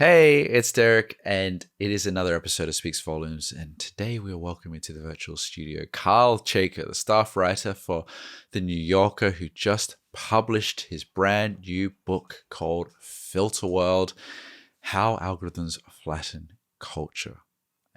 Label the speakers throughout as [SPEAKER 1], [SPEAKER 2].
[SPEAKER 1] Hey, it's Derrick, and it is another episode of Speaks Volumes. And today we are welcoming to the virtual studio Chayka, the staff writer for The New Yorker, who just published his brand new book called Filter World: How Algorithms Flatten Culture.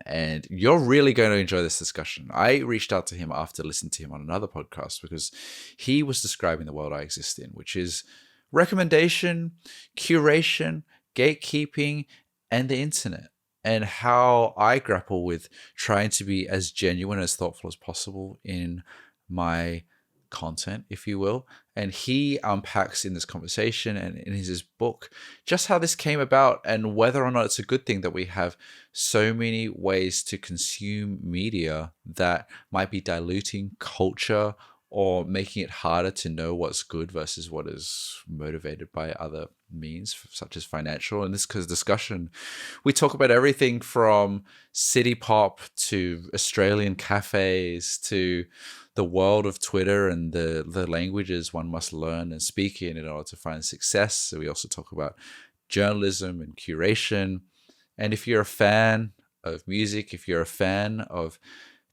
[SPEAKER 1] And you're really going to enjoy this discussion. I reached out to him after listening to him on another podcast because he was describing the world I exist in, which is recommendation, curation, gatekeeping, and the internet, and how I grapple with trying to be as genuine, as thoughtful as possible in my content, if you will. And he unpacks in this conversation and in his book just how this came about and whether or not it's a good thing that we have so many ways to consume media that might be diluting culture or making it harder to know what's good versus what is motivated by other means, such as financial. In this discussion, we talk about everything from city pop to Australian cafes to the world of Twitter and the languages one must learn and speak in order to find success. So we also talk about journalism and curation. And if you're a fan of music, if you're a fan of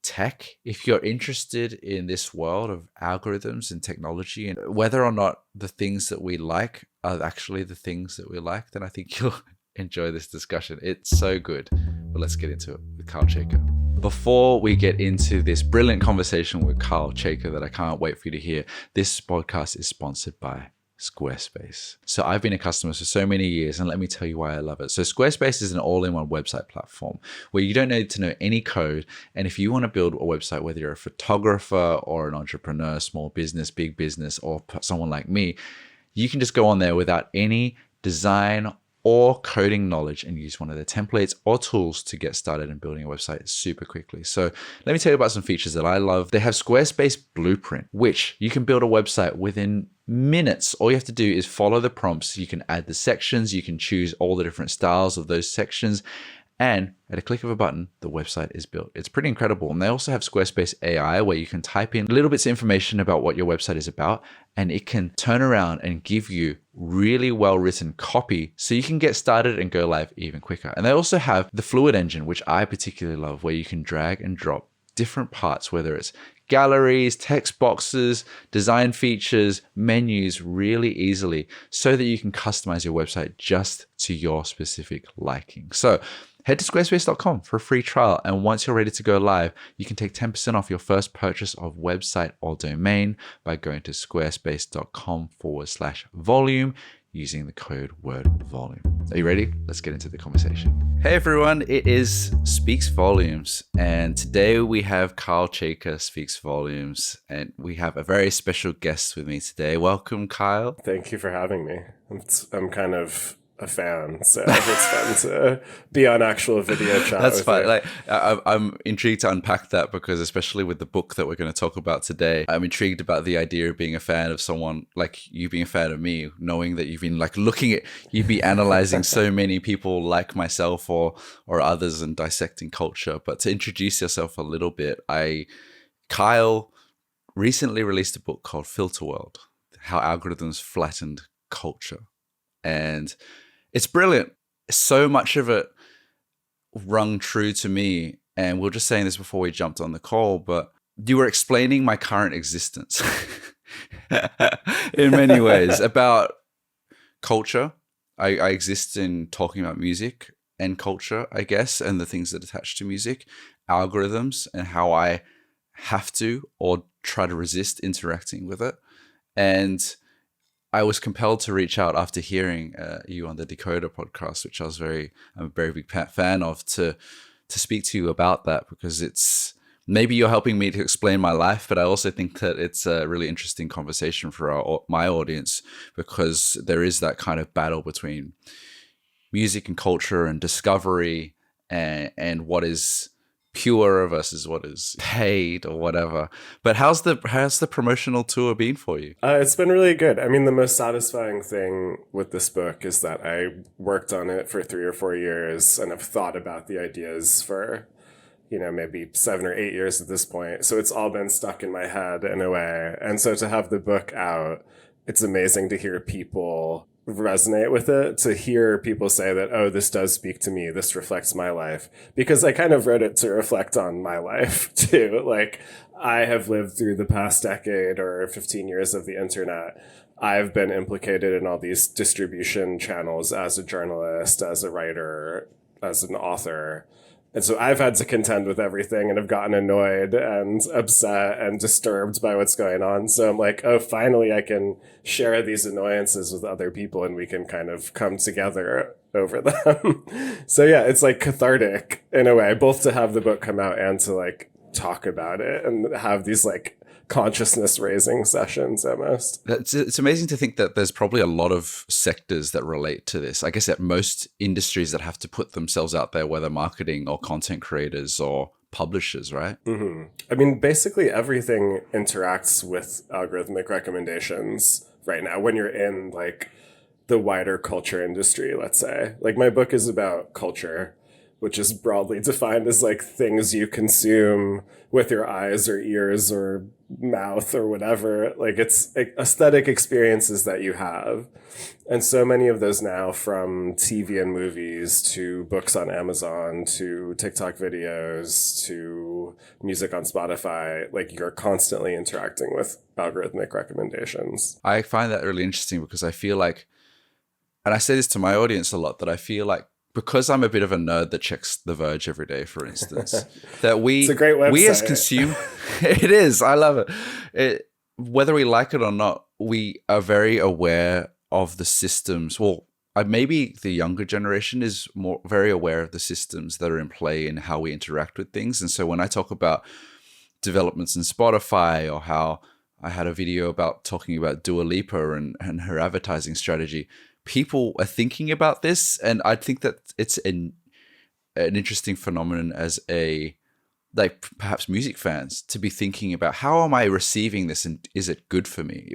[SPEAKER 1] tech, if you're interested in this world of algorithms and technology and whether or not the things that we like are actually the things that we like, then I think you'll enjoy this discussion. It's so good. But let's get into it with Chayka. Before we get into this brilliant conversation with Chayka that I can't wait for you to hear, this podcast is sponsored by Squarespace. So I've been a customer for so many years, and let me tell you why I love it. So Squarespace is an all-in-one website platform where you don't need to know any code. And if you want to build a website, whether you're a photographer or an entrepreneur, small business, big business, or someone like me, you can just go on there without any design or coding knowledge and use one of their templates or tools to get started in building a website super quickly. So let me tell you about some features that I love. They have Squarespace Blueprint, which you can build a website within minutes. All you have to do is follow the prompts. You can add the sections, you can choose all the different styles of those sections, and at a click of a button, the website is built. It's pretty incredible. And they also have Squarespace AI, where you can type in little bits of information about what your website is about, and it can turn around and give you really well-written copy so you can get started and go live even quicker. And they also have the Fluid Engine, which I particularly love, where you can drag and drop different parts, whether it's galleries, text boxes, design features, menus really easily so that you can customize your website just to your specific liking. So head to squarespace.com for a free trial. And once you're ready to go live, you can take 10% off your first purchase of website or domain by going to squarespace.com/volume using the code WORDVOLUME. Are you ready? Let's get into the conversation. Hey everyone, it is Speaks Volumes, and today we have Chayka Speaks Volumes, and we have a very special guest with me today. Welcome, Kyle.
[SPEAKER 2] Thank you for having me. I'm kind of a fan, so it's fun to be on actual video chat.
[SPEAKER 1] That's fine. Like, I'm intrigued to unpack that because, especially with the book that we're going to talk about today, I'm intrigued about the idea of being a fan of someone like you, being a fan of me, knowing that you've been like looking at, you'd be analyzing so many people like myself or others and dissecting culture. But to introduce yourself a little bit, Kyle recently released a book called Filter World: How Algorithms Flattened Culture, and it's brilliant. So much of it rung true to me. And we were just saying this before we jumped on the call, but you were explaining my current existence in many ways about culture. I exist in talking about music and culture, I guess, and the things that attach to music, algorithms, and how I have to or try to resist interacting with it. And I was compelled to reach out after hearing you on the Decoder podcast, which I'm a very big fan of, to speak to you about that, because it's maybe you're helping me to explain my life, but I also think that it's a really interesting conversation for my audience, because there is that kind of battle between music and culture and discovery and what is pure versus what is paid or whatever. But how's the promotional tour been for you?
[SPEAKER 2] It's been really good. I mean, the most satisfying thing with this book is that I worked on it for 3 or 4 years and have thought about the ideas for, maybe 7 or 8 years at this point. So it's all been stuck in my head in a way. And so to have the book out, it's amazing to hear people resonate with it, to hear people say that, oh, this does speak to me, this reflects my life, because I kind of wrote it to reflect on my life too. Like, I have lived through the past decade or 15 years of the internet. I've been implicated in all these distribution channels as a journalist, as a writer, as an author. And so I've had to contend with everything and have gotten annoyed and upset and disturbed by what's going on. So I'm like, oh, finally I can share these annoyances with other people and we can kind of come together over them. So yeah, it's like cathartic in a way, both to have the book come out and to like talk about it and have these like consciousness raising sessions almost.
[SPEAKER 1] It's amazing to think that there's probably a lot of sectors that relate to this. I guess at most industries that have to put themselves out there, whether marketing or content creators or publishers, right?
[SPEAKER 2] Mm-hmm. I mean, basically everything interacts with algorithmic recommendations right now when you're in like the wider culture industry, let's say. Like my book is about culture, which is broadly defined as like things you consume with your eyes or ears or mouth or whatever. Like it's aesthetic experiences that you have. And so many of those now, from TV and movies to books on Amazon to TikTok videos to music on Spotify, like you're constantly interacting with algorithmic recommendations.
[SPEAKER 1] I find that really interesting because I feel like, and I say this to my audience a lot, that I feel like because I'm a bit of a nerd that checks The Verge every day, for instance, that
[SPEAKER 2] it's a great website.
[SPEAKER 1] We as it is, I love it. Whether we like it or not, we are very aware of the systems. Well, maybe the younger generation is very aware of the systems that are in play and how we interact with things. And so when I talk about developments in Spotify, or how I had a video about talking about Dua Lipa and her advertising strategy, people are thinking about this, and I think that it's an interesting phenomenon as perhaps music fans to be thinking about, how am I receiving this, and is it good for me?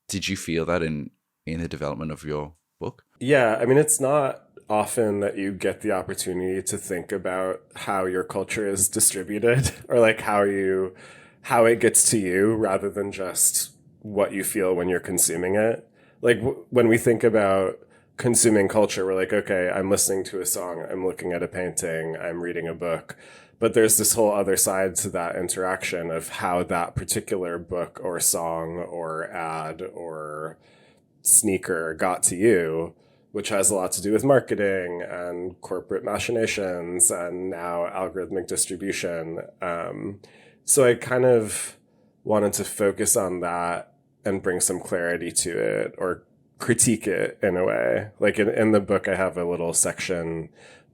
[SPEAKER 1] Did you feel that in the development of your book?
[SPEAKER 2] Yeah, I mean, it's not often that you get the opportunity to think about how your culture is distributed or like how it gets to you, rather than just what you feel when you're consuming it. Like when we think about consuming culture, we're like, okay, I'm listening to a song, I'm looking at a painting, I'm reading a book. But there's this whole other side to that interaction of how that particular book or song or ad or sneaker got to you, which has a lot to do with marketing and corporate machinations and now algorithmic distribution. So I kind of wanted to focus on that and bring some clarity to it, or critique it in a way. Like in the book, I have a little section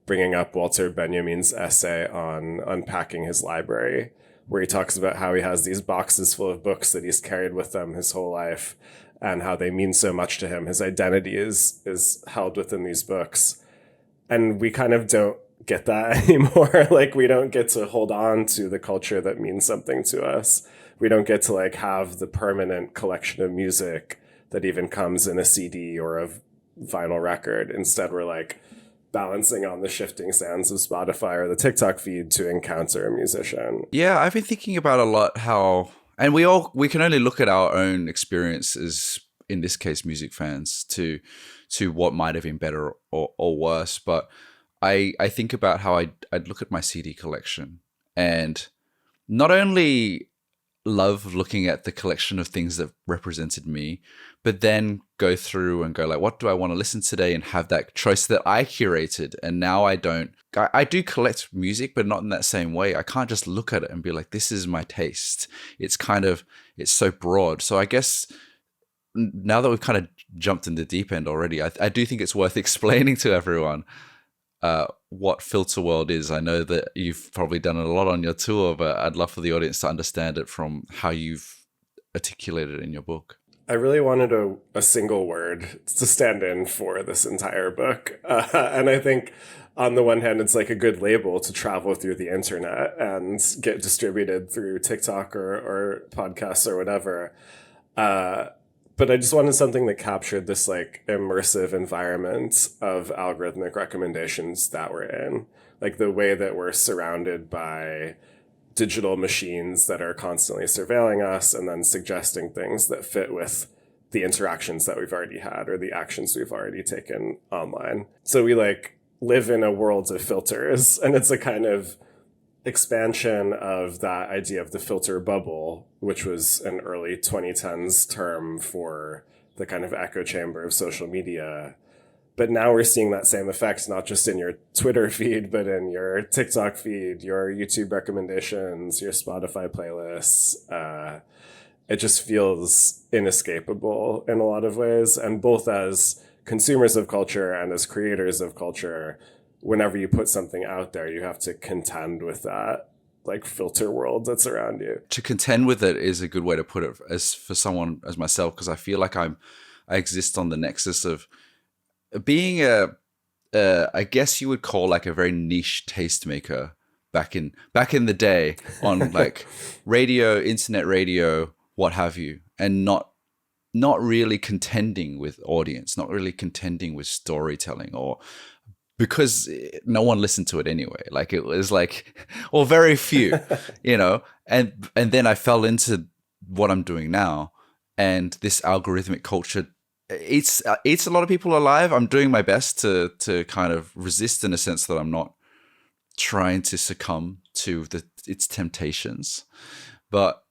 [SPEAKER 2] bringing up Walter Benjamin's essay on unpacking his library, where he talks about how he has these boxes full of books that he's carried with him his whole life and how they mean so much to him. His identity is held within these books. And we kind of don't get that anymore. Like we don't get to hold on to the culture that means something to us. We don't get to like have the permanent collection of music that even comes in a CD or a vinyl record. Instead, we're like balancing on the shifting sands of Spotify or the TikTok feed to encounter a musician.
[SPEAKER 1] Yeah, I've been thinking about a lot how, and we can only look at our own experiences, in this case, music fans, to what might have been better or worse. But I think about how I'd look at my CD collection and not only love looking at the collection of things that represented me, but then go through and go like, what do I want to listen today, and have that choice that I curated. And now I do collect music, but not in that same way. I can't just look at it and be like, this is my taste. It's so broad. So I guess now that we've kind of jumped in the deep end already, I do think it's worth explaining to everyone what Filter World is. I know that you've probably done it a lot on your tour, but I'd love for the audience to understand it from how you've articulated it in your book.
[SPEAKER 2] I really wanted a single word to stand in for this entire book. And I think on the one hand, it's like a good label to travel through the internet and get distributed through TikTok or podcasts or whatever. But I just wanted something that captured this like immersive environment of algorithmic recommendations that we're in. Like the way that we're surrounded by digital machines that are constantly surveilling us and then suggesting things that fit with the interactions that we've already had or the actions we've already taken online. So we like live in a world of filters, and it's a kind of expansion of that idea of the filter bubble, which was an early 2010s term for the kind of echo chamber of social media. But now we're seeing that same effect, not just in your Twitter feed, but in your TikTok feed, your YouTube recommendations, your Spotify playlists. It just feels inescapable in a lot of ways. And both as consumers of culture and as creators of culture, whenever you put something out there, you have to contend with that like filter world that's around you.
[SPEAKER 1] To contend with it is a good way to put it as for someone as myself, because I feel like I exist on the nexus of being I guess you would call like a very niche tastemaker back in the day on like radio, internet radio, what have you, and not really contending with audience, not really contending with storytelling, or because no one listened to it anyway. Like it was like, or very few, you know, and then I fell into what I'm doing now, and this algorithmic culture, it's a lot of people alive. I'm doing my best to kind of resist in a sense that I'm not trying to succumb to its temptations. But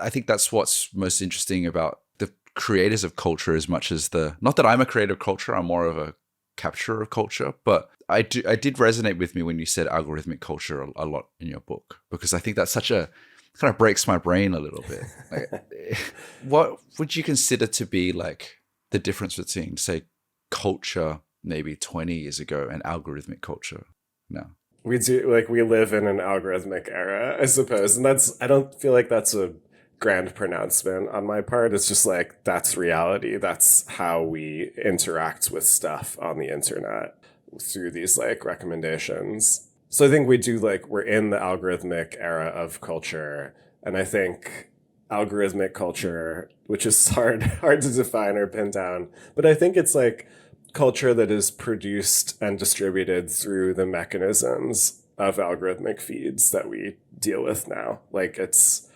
[SPEAKER 1] I think that's what's most interesting about the creators of culture, as much as not that I'm a creator of culture, I'm more of a capturer of culture. But I did resonate with me when you said algorithmic culture a lot in your book, because I think that's such a kind of breaks my brain a little bit. Like, what would you consider to be like the difference between, say, culture maybe 20 years ago and algorithmic culture now?
[SPEAKER 2] We live in an algorithmic era, I suppose. And I don't feel like that's a grand pronouncement on my part. It's just like, that's reality. That's how we interact with stuff on the internet through these like recommendations. So I think we're in the algorithmic era of culture. And I think algorithmic culture, which is hard to define or pin down, but I think it's like culture that is produced and distributed through the mechanisms of algorithmic feeds that we deal with now. Like it's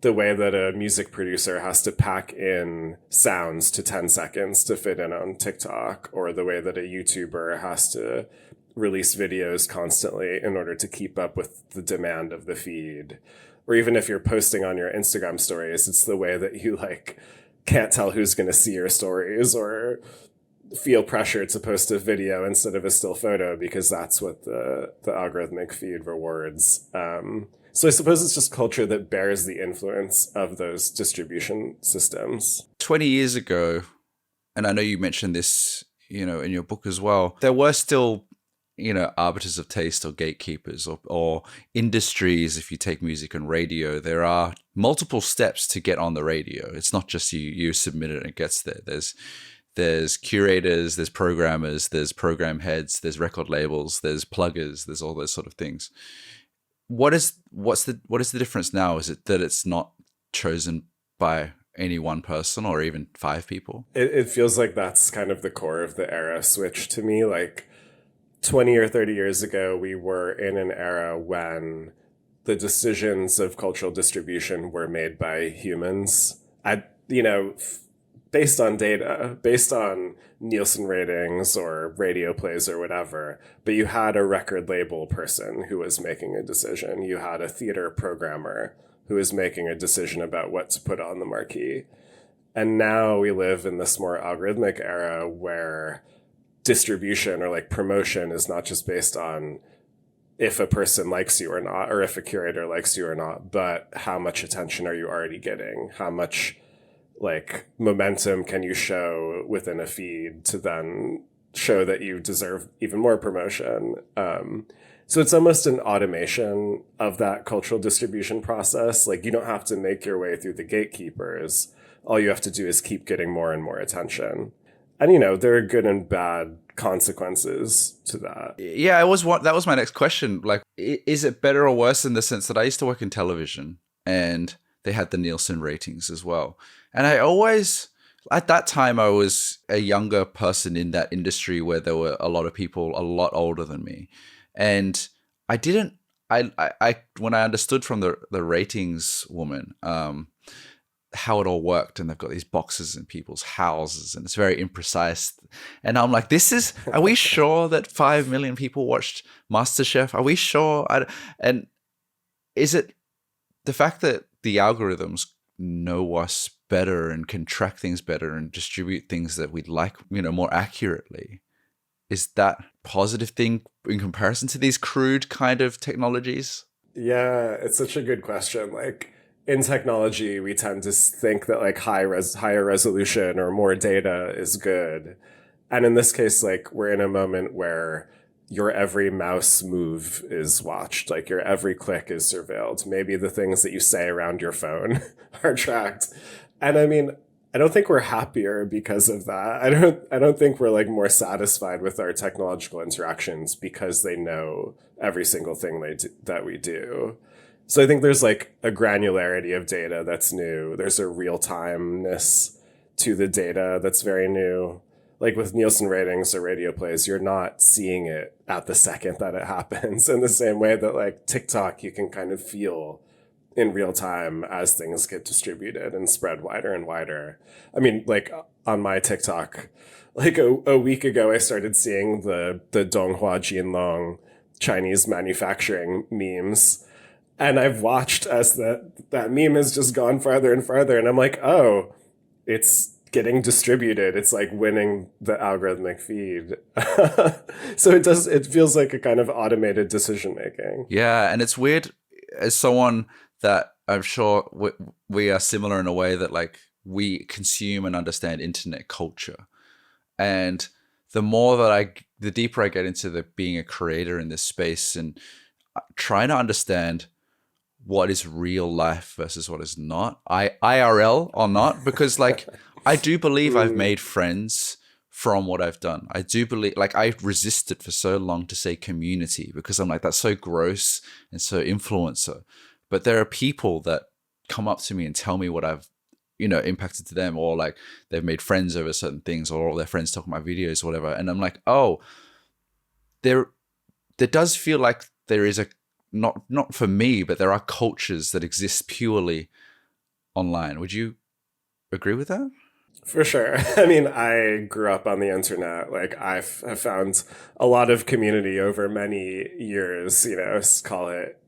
[SPEAKER 2] the way that a music producer has to pack in sounds to 10 seconds to fit in on TikTok, or the way that a YouTuber has to release videos constantly in order to keep up with the demand of the feed. Or even if you're posting on your Instagram stories, it's the way that you like can't tell who's going to see your stories, or feel pressure to post a video instead of a still photo because that's what the algorithmic feed rewards. So I suppose it's just culture that bears the influence of those distribution systems.
[SPEAKER 1] 20 years ago, and I know you mentioned this, you know, in your book as well, there were still, you know, arbiters of taste or gatekeepers or industries. If you take music and radio, there are multiple steps to get on the radio. It's not just you submit it and it gets there. There's curators, there's programmers, there's program heads, there's record labels, there's pluggers, there's all those sort of things. What is the difference now? Is it that it's not chosen by any one person or even five people?
[SPEAKER 2] It feels like that's kind of the core of the era switch to me. Like 20 or 30 years ago, we were in an era when the decisions of cultural distribution were made by humans. Based on data, based on Nielsen ratings or radio plays or whatever, but you had a record label person who was making a decision. You had a theater programmer who was making a decision about what to put on the marquee. And now we live in this more algorithmic era where distribution or like promotion is not just based on if a person likes you or not, or if a curator likes you or not, but how much attention are you already getting? How much like momentum can you show within a feed to then show that you deserve even more promotion? So it's almost an automation of that cultural distribution process. Like you don't have to make your way through the gatekeepers. All you have to do is keep getting more and more attention. And, you know, there are good and bad consequences to that.
[SPEAKER 1] Yeah, that was my next question. Like, is it better or worse in the sense that I used to work in television and they had the Nielsen ratings as well. And I always, at that time, I was a younger person in that industry where there were a lot of people a lot older than me. And I when I understood from the ratings woman, how it all worked, and they've got these boxes in people's houses, and it's very imprecise. And I'm like, are we sure that 5 million people watched MasterChef? Are we sure? And is it the fact that the algorithms know us better and can track things better and distribute things that we'd like, more accurately? Is that a positive thing in comparison to these crude kind of technologies?
[SPEAKER 2] Yeah, it's such a good question. Like, in technology, we tend to think that like higher resolution or more data is good. And in this case, like, we're in a moment where your every mouse move is watched, like your every click is surveilled. Maybe the things that you say around your phone are tracked. And I mean, I don't think we're happier because of that. I don't think we're like more satisfied with our technological interactions because they know every single thing that we do. So I think there's like a granularity of data that's new. There's a real-timeness to the data that's very new. Like with Nielsen ratings or radio plays, you're not seeing it at the second that it happens in the same way that like TikTok, you can kind of feel in real time as things get distributed and spread wider and wider. I mean, like on my TikTok, like a week ago, I started seeing the Donghua Jinlong Chinese manufacturing memes. And I've watched as that meme has just gone farther and farther. And I'm like, oh, it's getting distributed. It's like winning the algorithmic feed. So it feels like a kind of automated decision making.
[SPEAKER 1] Yeah. And it's weird as someone that I'm sure we are similar in a way that like we consume and understand internet culture. And the deeper I get into being a creator in this space and trying to understand what is real life versus what is not, IRL or not, because like I do believe I've made friends from what I've done. I do believe, like, I resisted for so long to say community because I'm like, that's so gross and so influencer. But there are people that come up to me and tell me what I've, impacted to them, or like they've made friends over certain things, or all their friends talk about my videos or whatever. And I'm like, oh, there does feel like there is not for me, but there are cultures that exist purely online. Would you agree with that?
[SPEAKER 2] For sure. I mean, I grew up on the internet. Like, I've found a lot of community over many years, call it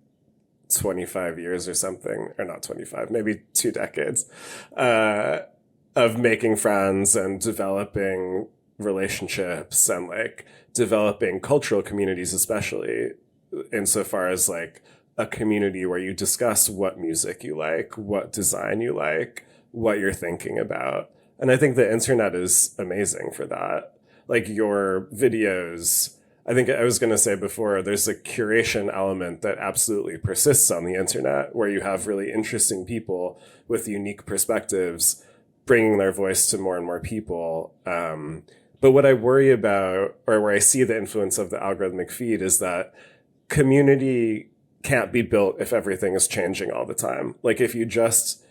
[SPEAKER 2] 25 years or something, or not 25, maybe 2 decades, of making friends and developing relationships and like developing cultural communities, especially insofar as like a community where you discuss what music you like, what design you like, what you're thinking about. And I think the internet is amazing for that. Like your videos, I think I was going to say before, there's a curation element that absolutely persists on the internet where you have really interesting people with unique perspectives bringing their voice to more and more people. But what I worry about, or where I see the influence of the algorithmic feed, is that community can't be built if everything is changing all the time. Like if you just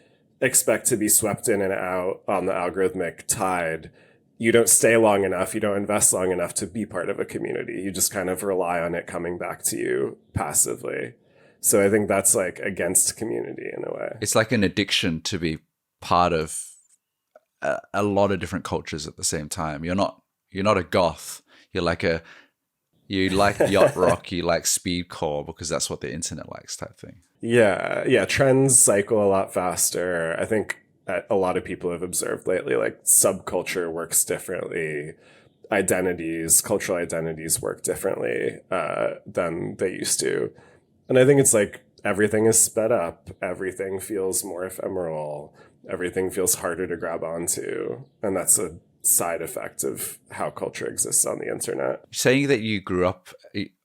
[SPEAKER 2] expect to be swept in and out on the algorithmic tide, you don't stay long enough, you don't invest long enough to be part of a community. You just kind of rely on it coming back to you passively. So I think that's like against community in a way.
[SPEAKER 1] It's like an addiction to be part of a lot of different cultures at the same time. You're not a goth. You like yacht rock, you like speedcore because that's what the internet likes, type thing.
[SPEAKER 2] Yeah. Trends cycle a lot faster. I think a lot of people have observed lately, like subculture works differently. Cultural identities work differently than they used to. And I think it's like everything is sped up. Everything feels more ephemeral. Everything feels harder to grab onto. And that's a side effect of how culture exists on the internet.
[SPEAKER 1] Saying that you grew up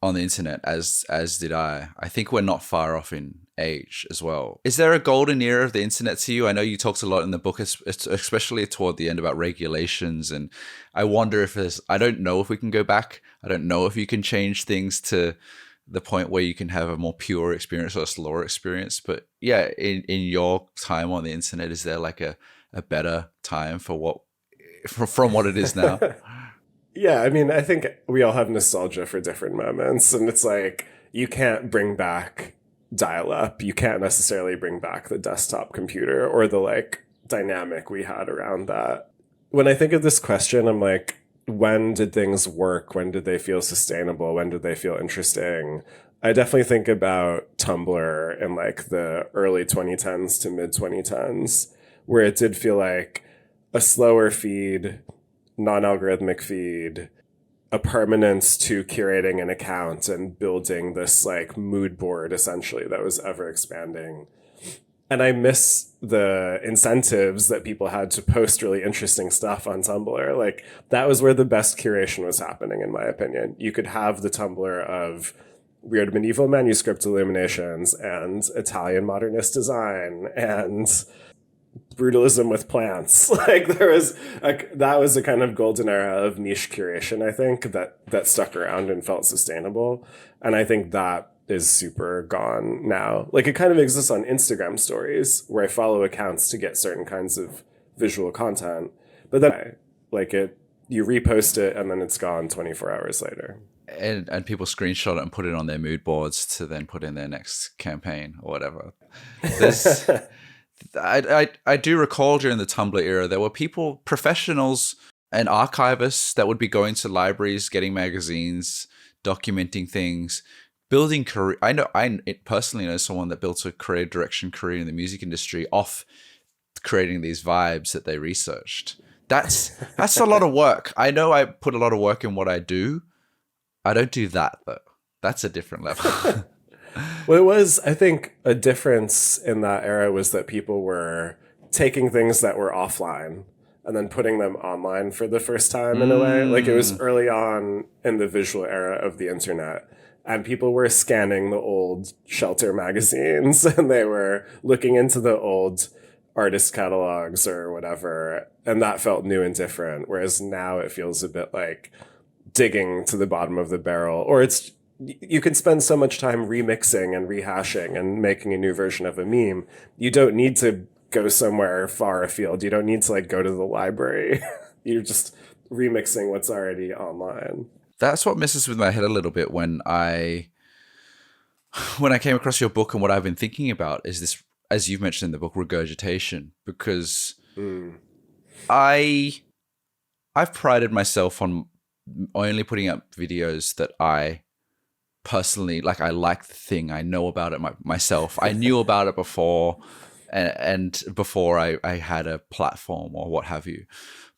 [SPEAKER 1] on the internet, as did I think we're not far off in age as well. Is there a golden era of the internet to you? I know you talked a lot in the book, especially toward the end, about regulations, and I wonder if I don't know if we can go back. I don't know if you can change things to the point where you can have a more pure experience or a slower experience. But yeah, in your time on the internet, is there like a better time from what it is now?
[SPEAKER 2] Yeah, I mean, I think we all have nostalgia for different moments, and it's like you can't bring back dial-up. You can't necessarily bring back the desktop computer or the like dynamic we had around that. When I think of this question, I'm like, when did things work? When did they feel sustainable? When did they feel interesting? I definitely think about Tumblr in like the early 2010s to mid 2010s, where it did feel like a slower feed, non-algorithmic feed, a permanence to curating an account and building this like mood board essentially that was ever expanding. And I miss the incentives that people had to post really interesting stuff on Tumblr. Like that was where the best curation was happening, in my opinion. You could have the Tumblr of weird medieval manuscript illuminations and Italian modernist design and brutalism with plants. Like that was a kind of golden era of niche curation, I think, that stuck around and felt sustainable. And I think that is super gone now. Like it kind of exists on Instagram stories where I follow accounts to get certain kinds of visual content, but then you repost it and then it's gone 24 hours later.
[SPEAKER 1] And people screenshot it and put it on their mood boards to then put in their next campaign or whatever. I do recall during the Tumblr era, there were people, professionals and archivists that would be going to libraries, getting magazines, documenting things, building career. I personally know someone that built a creative direction career in the music industry off creating these vibes that they researched. That's a lot of work. I know I put a lot of work in what I do. I don't do that though. That's a different level.
[SPEAKER 2] Well, it was, I think, a difference in that era was that people were taking things that were offline and then putting them online for the first time in a way. Like it was early on in the visual era of the internet. And people were scanning the old Shelter magazines and they were looking into the old artist catalogs or whatever. And that felt new and different. Whereas now it feels a bit like digging to the bottom of the barrel. Or you can spend so much time remixing and rehashing and making a new version of a meme. You don't need to go somewhere far afield. You don't need to like go to the library. You're just remixing what's already online.
[SPEAKER 1] That's what messes with my head a little bit when I came across your book, and what I've been thinking about is this, as you've mentioned in the book, regurgitation, because I've prided myself on only putting up videos that I personally like. I like the thing, I know about it myself. I knew about it before, and before I had a platform or what have you.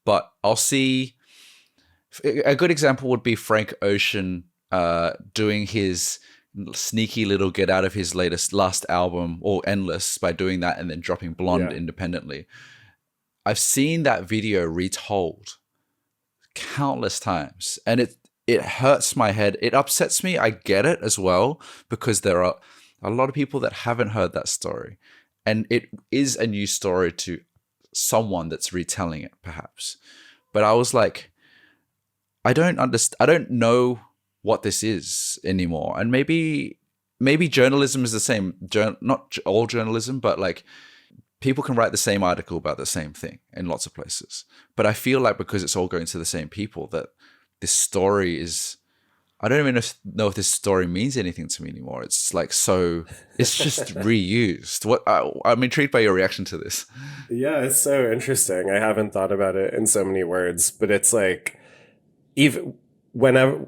[SPEAKER 1] But I'll see. A good example would be Frank Ocean doing his sneaky little get out of his last album, or Endless, by doing that and then dropping Blonde independently. I've seen that video retold countless times, and it hurts my head. It upsets me. I get it as well, because there are a lot of people that haven't heard that story, and it is a new story to someone that's retelling it, perhaps. But I was like, I don't know what this is anymore. And maybe journalism is the same. Not all journalism, but like people can write the same article about the same thing in lots of places. But I feel like because it's all going to the same people, that this story is, I don't even know if this story means anything to me anymore. It's like, so it's just reused. I'm intrigued by your reaction to this.
[SPEAKER 2] Yeah, it's so interesting. I haven't thought about it in so many words, but it's like, even whenever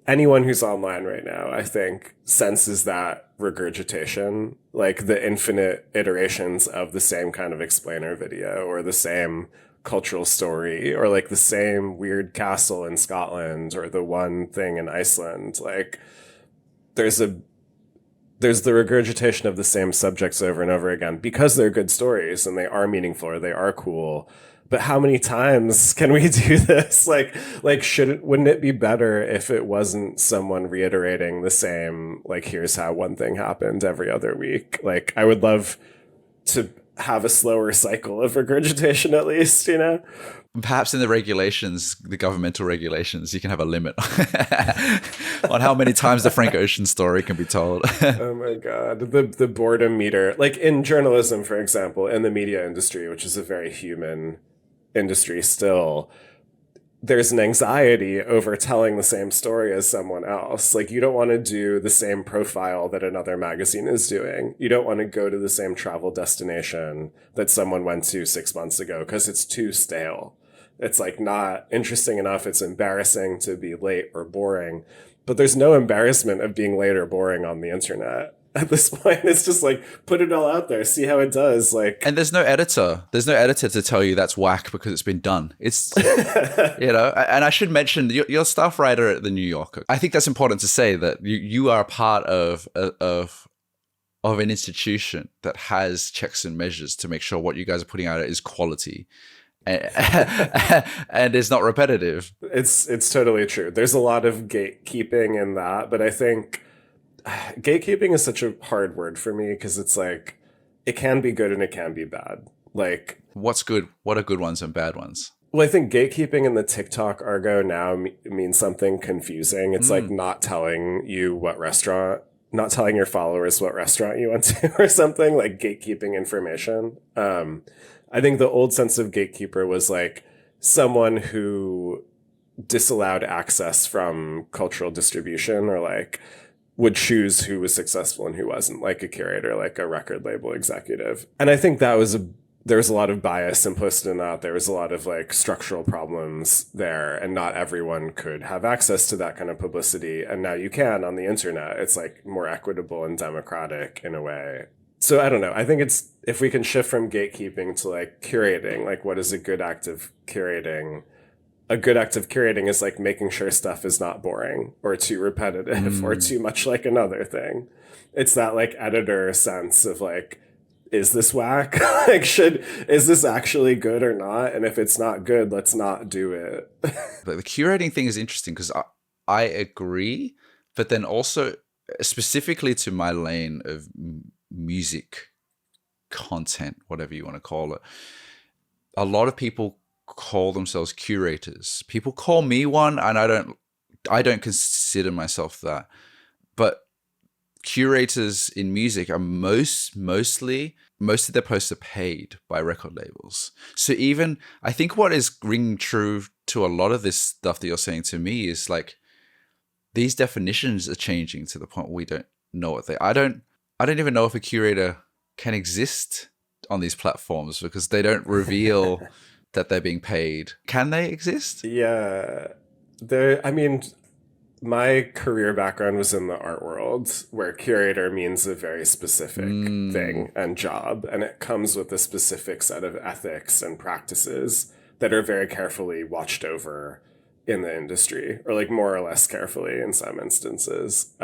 [SPEAKER 2] anyone who's online right now, I think, senses that regurgitation, like the infinite iterations of the same kind of explainer video or the same cultural story or like the same weird castle in Scotland or the one thing in Iceland. Like there's the regurgitation of the same subjects over and over again because they're good stories and they are meaningful or they are cool. But how many times can we do this? Wouldn't it be better if it wasn't someone reiterating the same, like, here's how one thing happened every other week? Like, I would love to have a slower cycle of regurgitation, at least, you know?
[SPEAKER 1] Perhaps in the regulations, the governmental regulations, you can have a limit on how many times the Frank Ocean story can be told.
[SPEAKER 2] Oh my God. The boredom meter. Like in journalism, for example, in the media industry, which is a very human industry still, there's an anxiety over telling the same story as someone else. Like, you don't want to do the same profile that another magazine is doing. You don't want to go to the same travel destination that someone went to 6 months ago because it's too stale. It's like not interesting enough. It's embarrassing to be late or boring. But there's no embarrassment of being late or boring on the internet. At this point, it's just like, put it all out there, see how it does. Like,
[SPEAKER 1] And there's no editor. There's no editor to tell you that's whack because it's been done. It's, you know, and I should mention you're a staff writer at the New Yorker. I think that's important to say that you are a part of an institution that has checks and measures to make sure what you guys are putting out is quality and it's not repetitive.
[SPEAKER 2] It's totally true. There's a lot of gatekeeping in that, but I think gatekeeping is such a hard word for me because it's like, it can be good and it can be bad. Like,
[SPEAKER 1] what's good? What are good ones and bad ones?
[SPEAKER 2] Well, I think gatekeeping in the TikTok argot now means something confusing. It's like not telling your followers what restaurant you went to or something, like gatekeeping information. I think the old sense of gatekeeper was like someone who disallowed access from cultural distribution, or like would choose who was successful and who wasn't, like a curator, like a record label executive. And I think there was a lot of bias implicit in that. There was a lot of like structural problems there, and not everyone could have access to that kind of publicity. And now you can on the internet. It's like more equitable and democratic in a way. So I don't know. I think it's, if we can shift from gatekeeping to like curating, like what is a good act of curating? A good act of curating is like making sure stuff is not boring or too repetitive or too much like another thing. It's that like editor sense of like, is this whack? Like, is this actually good or not? And if it's not good, let's not do it.
[SPEAKER 1] But the curating thing is interesting because I agree, but then also specifically to my lane of music content, whatever you want to call it, a lot of people call themselves curators. People call me one, and I don't consider myself that. But curators in music are most of their posts are paid by record labels. So even I think what is ringing true to a lot of this stuff that you're saying to me is like these definitions are changing to the point where we don't know what I don't even know if a curator can exist on these platforms because they don't reveal that they're being paid. Can they exist?
[SPEAKER 2] Yeah. I mean, my career background was in the art world, where curator means a very specific thing and job, and it comes with a specific set of ethics and practices that are very carefully watched over in the industry, or like more or less carefully in some instances.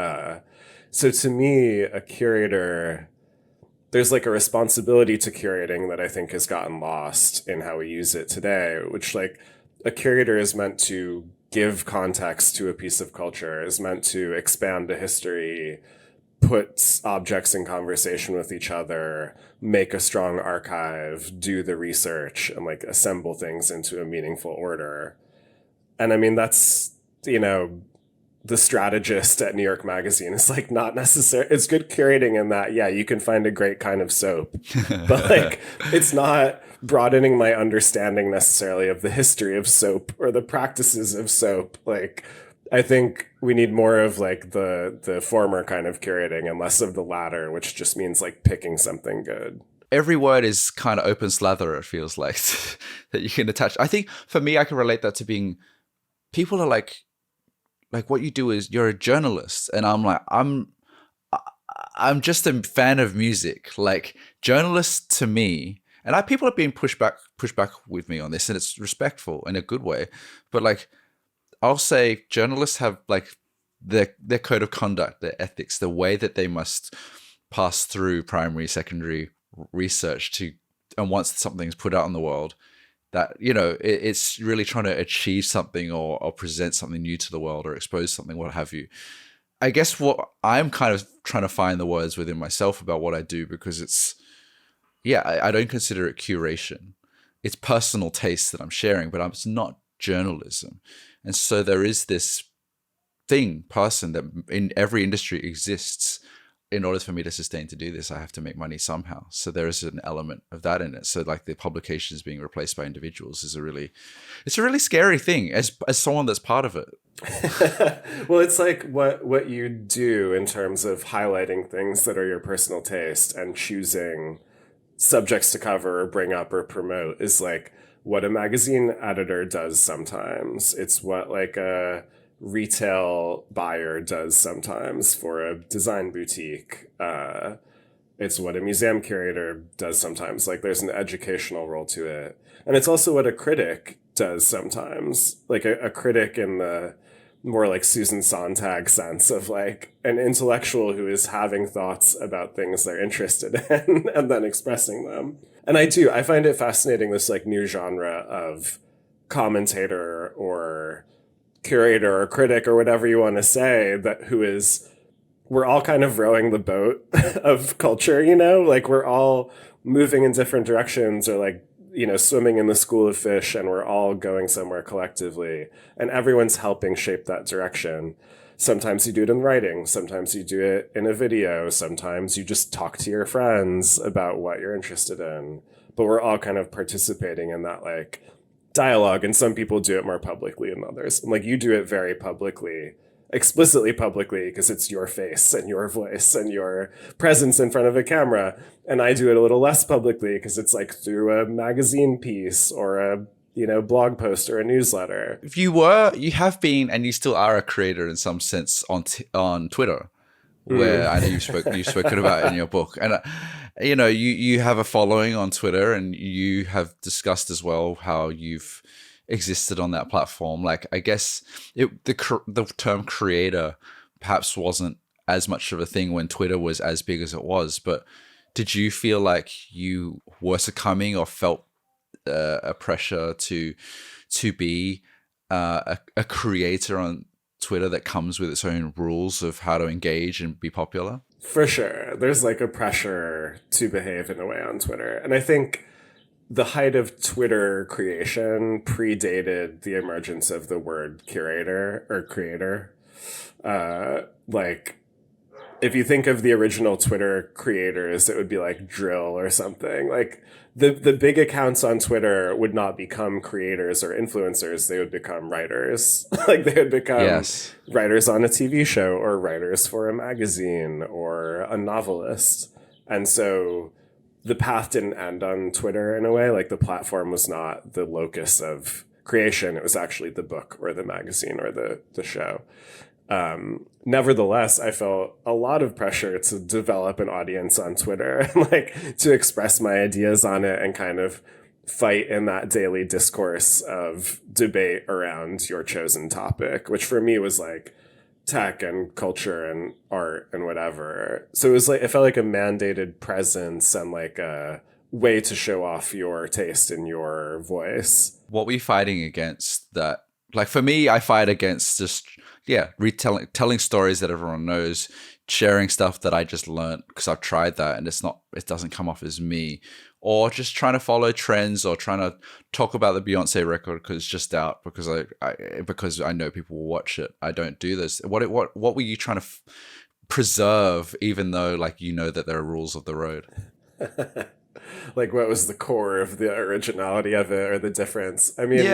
[SPEAKER 2] So to me, a curator, there's like a responsibility to curating that I think has gotten lost in how we use it today, which like a curator is meant to give context to a piece of culture, is meant to expand the history, put objects in conversation with each other, make a strong archive, do the research, and like assemble things into a meaningful order. And I mean, that's, you know, the strategist at New York Magazine is like not necessary. It's good curating in that, yeah, you can find a great kind of soap, but like it's not broadening my understanding necessarily of the history of soap or the practices of soap. Like, I think we need more of like the former kind of curating and less of the latter, which just means like picking something good.
[SPEAKER 1] Every word is kind of open slather, it feels like, that you can attach. I think for me, I can relate that to being, people are like what you do is you're a journalist, and I'm like, I'm just a fan of music. Like, journalists to me, and people have been pushed back with me on this, and it's respectful in a good way. But like, I'll say journalists have like their code of conduct, their ethics, the way that they must pass through primary, secondary research and once something's put out in the world, that, you know, it's really trying to achieve something or present something new to the world or expose something, what have you. I guess what I'm kind of trying to find the words within myself about what I do, because it's, yeah, I don't consider it curation. It's personal taste that I'm sharing, but it's not journalism. And so there is this person that in every industry exists. in order for me to sustain to do this, I have to make money somehow. So there is an element of that in it. So like the publications being replaced by individuals is it's a really scary thing as someone that's part of it.
[SPEAKER 2] Well, it's like what you do in terms of highlighting things that are your personal taste and choosing subjects to cover or bring up or promote is like what a magazine editor does sometimes. It's what like a retail buyer does sometimes for a design boutique. It's what a museum curator does sometimes. Like there's an educational role to it. And it's also what a critic does sometimes. Like a critic in the more like Susan Sontag sense of like an intellectual who is having thoughts about things they're interested in and then expressing them. And I find it fascinating, this like new genre of commentator or curator or critic or whatever you want to say, that we're all kind of rowing the boat of culture, you know, like we're all moving in different directions or like, you know, swimming in the school of fish, and we're all going somewhere collectively and everyone's helping shape that direction. Sometimes you do it in writing, sometimes you do it in a video, sometimes you just talk to your friends about what you're interested in, but we're all kind of participating in that like dialogue. And some people do it more publicly than others. And like you do it very publicly, explicitly publicly, because it's your face and your voice and your presence in front of a camera. And I do it a little less publicly because it's like through a magazine piece or a, you know, blog post or a newsletter.
[SPEAKER 1] If you have been, and you still are a creator in some sense on Twitter, where I know you've spoken about in your book, and you know you have a following on Twitter, and you have discussed as well how you've existed on that platform. Like I guess the term creator perhaps wasn't as much of a thing when Twitter was as big as it was, but did you feel like you were succumbing or felt a pressure to be a creator on Twitter that comes with its own rules of how to engage and be popular?
[SPEAKER 2] For sure. There's like a pressure to behave in a way on Twitter. And I think the height of Twitter creation predated the emergence of the word curator or creator. Like, if you think of the original Twitter creators, it would be like Drill or something. Like, the big accounts on Twitter would not become creators or influencers. They would become writers. Like, they would become writers on a TV show or writers for a magazine or a novelist. And so the path didn't end on Twitter in a way. Like the platform was not the locus of creation. It was actually the book or the magazine or the show. Nevertheless, I felt a lot of pressure to develop an audience on Twitter and like to express my ideas on it and kind of fight in that daily discourse of debate around your chosen topic, which for me was like tech and culture and art and whatever. So it was like, it felt like a mandated presence and like a way to show off your taste and your voice.
[SPEAKER 1] What were you fighting against that? Like for me, I fight against just, telling stories that everyone knows, sharing stuff that I just learned because I've tried that and it doesn't come off as me, or just trying to follow trends or trying to talk about the Beyonce record because it's just out because I know people will watch it. I don't do this. What were you trying to preserve, even though like you know that there are rules of the road?
[SPEAKER 2] Like what was the core of the originality of it or the difference? I mean,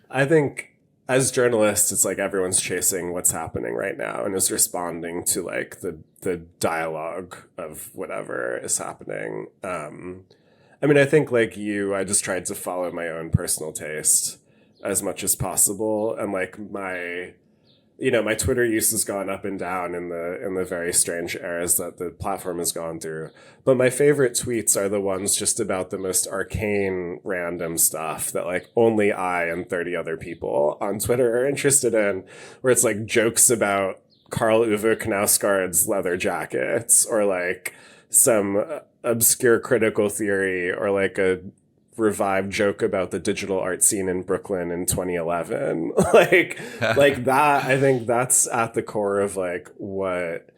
[SPEAKER 2] I think as journalists, it's like everyone's chasing what's happening right now and is responding to like the dialogue of whatever is happening. I mean, I think like you, I just tried to follow my own personal taste as much as possible. And like my Twitter use has gone up and down in the very strange eras that the platform has gone through. But my favorite tweets are the ones just about the most arcane, random stuff that like only I and 30 other people on Twitter are interested in, where it's like jokes about Karl Uwe Knausgaard's leather jackets or like some obscure critical theory or like a revived joke about the digital art scene in Brooklyn in 2011. like that, I think that's at the core of like what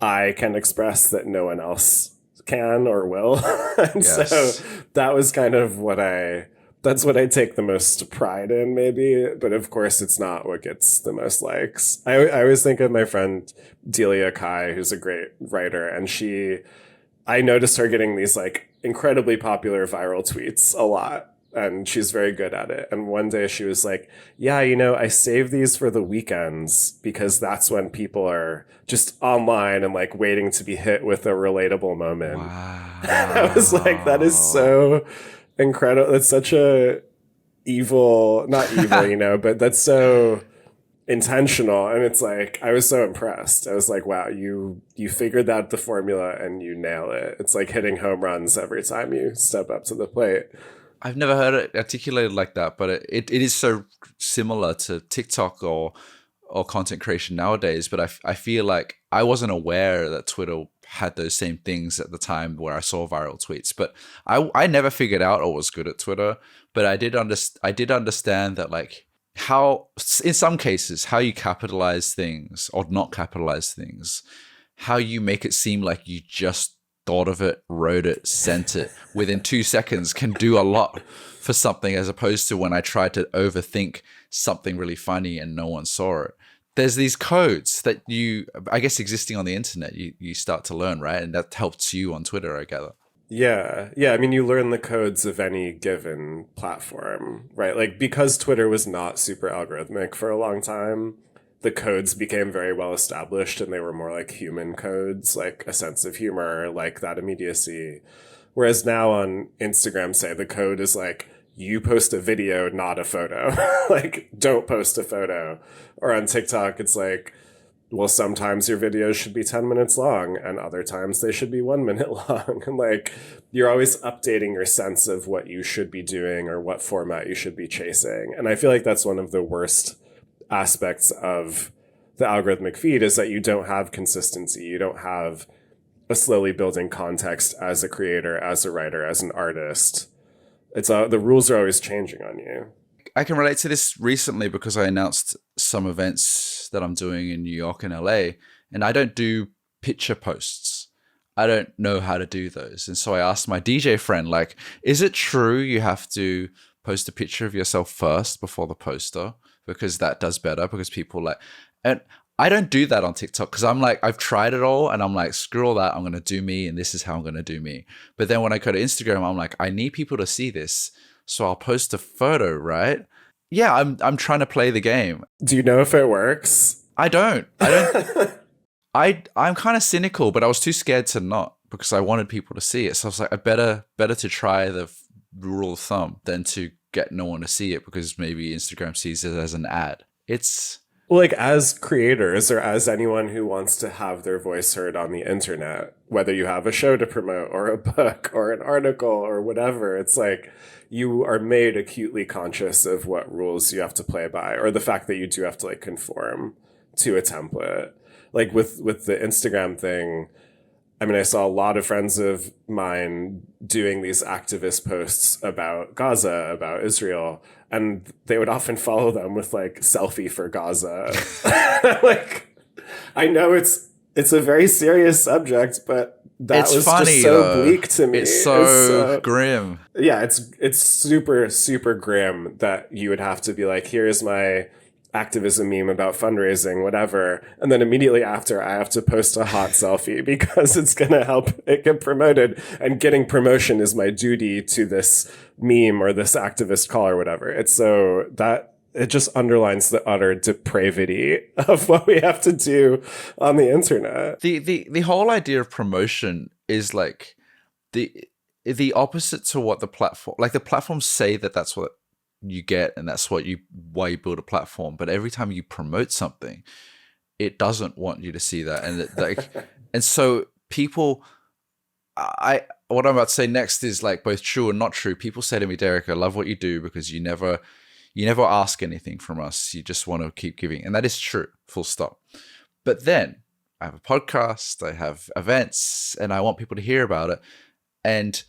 [SPEAKER 2] I can express that no one else can or will. And so that was kind of what I that's what I take the most pride in, maybe. But of course, it's not what gets the most likes. I always think of my friend Delia Kai, who's a great writer, and I noticed her getting these like incredibly popular viral tweets a lot. And she's very good at it. And one day she was like, yeah, I save these for the weekends because that's when people are just online and like waiting to be hit with a relatable moment.
[SPEAKER 1] Wow.
[SPEAKER 2] I was like, that is so incredible. That's such a not evil, but that's so intentional. And it's like, I was so impressed. I was like, wow, you figured out the formula and you nail it. It's like hitting home runs every time you step up to the plate.
[SPEAKER 1] I've never heard it articulated like that, but it is so similar to TikTok or content creation nowadays. But I feel like I wasn't aware that Twitter had those same things at the time where I saw viral tweets. But I never figured out I was good at Twitter. But I did understand that, like, how in some cases how you capitalize things or not capitalize things, how you make it seem like you just thought of it, wrote it, sent it within 2 seconds can do a lot for something, as opposed to when I tried to overthink something really funny and no one saw it. There's these codes that I guess existing on the internet, you start to learn, right? And that helps you on Twitter, I gather.
[SPEAKER 2] Yeah. I mean, you learn the codes of any given platform, right? Like, because Twitter was not super algorithmic for a long time, the codes became very well established and they were more like human codes, like a sense of humor, like that immediacy. Whereas now on Instagram, say, the code is like, you post a video, not a photo. Like, don't post a photo. Or on TikTok, it's like, well, sometimes your videos should be 10 minutes long and other times they should be 1 minute long. And like, you're always updating your sense of what you should be doing or what format you should be chasing. And I feel like that's one of the worst aspects of the algorithmic feed, is that you don't have consistency. You don't have a slowly building context as a creator, as a writer, as an artist. The rules are always changing on you.
[SPEAKER 1] I can relate to this recently because I announced some events that I'm doing in New York and LA, and I don't do picture posts. I don't know how to do those. And so I asked my DJ friend, like, is it true you have to post a picture of yourself first before the poster? Because that does better, because people like, and I don't do that on TikTok because I'm like, I've tried it all and I'm like, screw all that. I'm going to do me. And this is how I'm going to do me. But then when I go to Instagram, I'm like, I need people to see this. So I'll post a photo, right? Yeah, I'm trying to play the game.
[SPEAKER 2] Do you know if it works?
[SPEAKER 1] I don't. I'm kind of cynical, but I was too scared to not, because I wanted people to see it. So I was like, I better to try the rule of thumb than to get no one to see it, because maybe Instagram sees it as an ad. It's
[SPEAKER 2] like, as creators or as anyone who wants to have their voice heard on the internet, whether you have a show to promote or a book or an article or whatever, it's like you are made acutely conscious of what rules you have to play by, or the fact that you do have to like conform to a template. Like with the Instagram thing, I mean, I saw a lot of friends of mine doing these activist posts about Gaza, about Israel, and they would often follow them with like selfie for Gaza. Like, I know it's a very serious subject, but that was funny, just so bleak to me.
[SPEAKER 1] It's so grim.
[SPEAKER 2] Yeah, it's super, super grim that you would have to be like, here's my activism meme about fundraising, whatever, and then immediately after I have to post a hot selfie because it's gonna help it get promoted, and getting promotion is my duty to this meme or this activist call or whatever. It's so that it just underlines the utter depravity of what we have to do on the internet.
[SPEAKER 1] The whole idea of promotion is like the opposite to what the platforms say that that's what you get and that's why you build a platform. But every time you promote something, it doesn't want you to see that, and and so people, what I'm about to say next is like both true and not true. People say to me, Derrick, I love what you do because you never ask anything from us. You just want to keep giving. And that is true, full stop. But then I have a podcast, I have events, and I want people to hear about it. And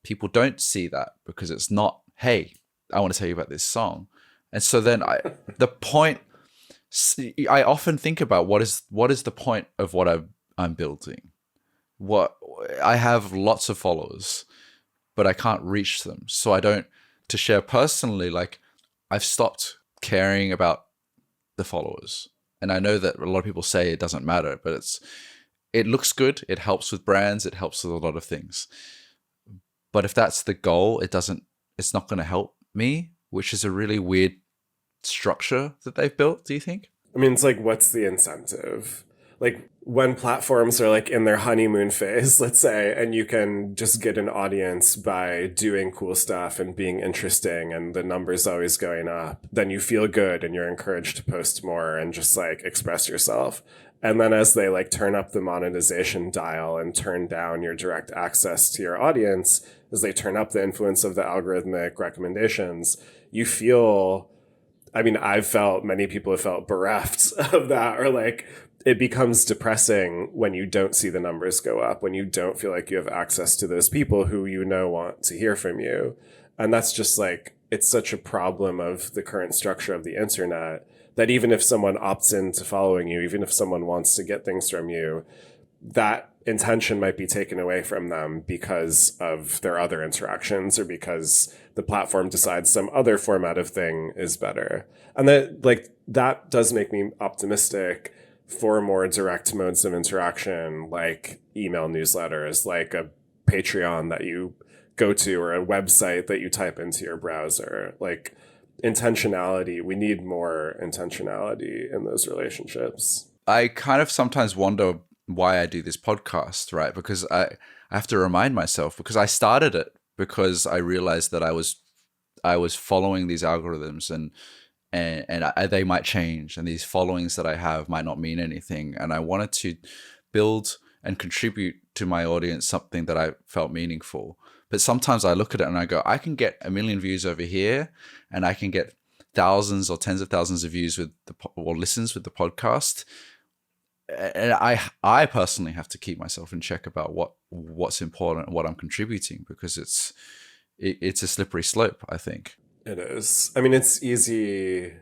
[SPEAKER 1] people don't see that because it's not, hey, I want to tell you about this song. And so then I often think about what is the point of what I'm building. What I have lots of followers, but I can't reach them. So I don't to share personally, like I've stopped caring about the followers. And I know that a lot of people say it doesn't matter, but it looks good. It helps with brands. It helps with a lot of things. But if that's the goal, it's not going to help me, which is a really weird structure that they've built, do you think?
[SPEAKER 2] I mean, it's like, what's the incentive? Like when platforms are like in their honeymoon phase, let's say, and you can just get an audience by doing cool stuff and being interesting and the numbers always going up, then you feel good and you're encouraged to post more and just like express yourself. And then as they like turn up the monetization dial and turn down your direct access to your audience, as they turn up the influence of the algorithmic recommendations, you feel, I mean, many people have felt bereft of that, or like it becomes depressing when you don't see the numbers go up, when you don't feel like you have access to those people who you know want to hear from you. And that's just like, it's such a problem of the current structure of the internet that even if someone opts into following you, even if someone wants to get things from you, that intention might be taken away from them because of their other interactions or because the platform decides some other format of thing is better. And that does make me optimistic for more direct modes of interaction, like email newsletters, like a Patreon that you go to or a website that you type into your browser. Like intentionality, we need more intentionality in those relationships.
[SPEAKER 1] I kind of sometimes wonder why I do this podcast, right? Because I have to remind myself, because I started it because I realized that I was following these algorithms and they might change, and these followings that I have might not mean anything. And I wanted to build and contribute to my audience something that I felt meaningful. But sometimes I look at it and I go, I can get 1 million views over here, and I can get thousands or tens of thousands of views or listens with the podcast. And I personally have to keep myself in check about what's important and what I'm contributing, because it's a slippery slope, I think.
[SPEAKER 2] It is. I mean, it's easy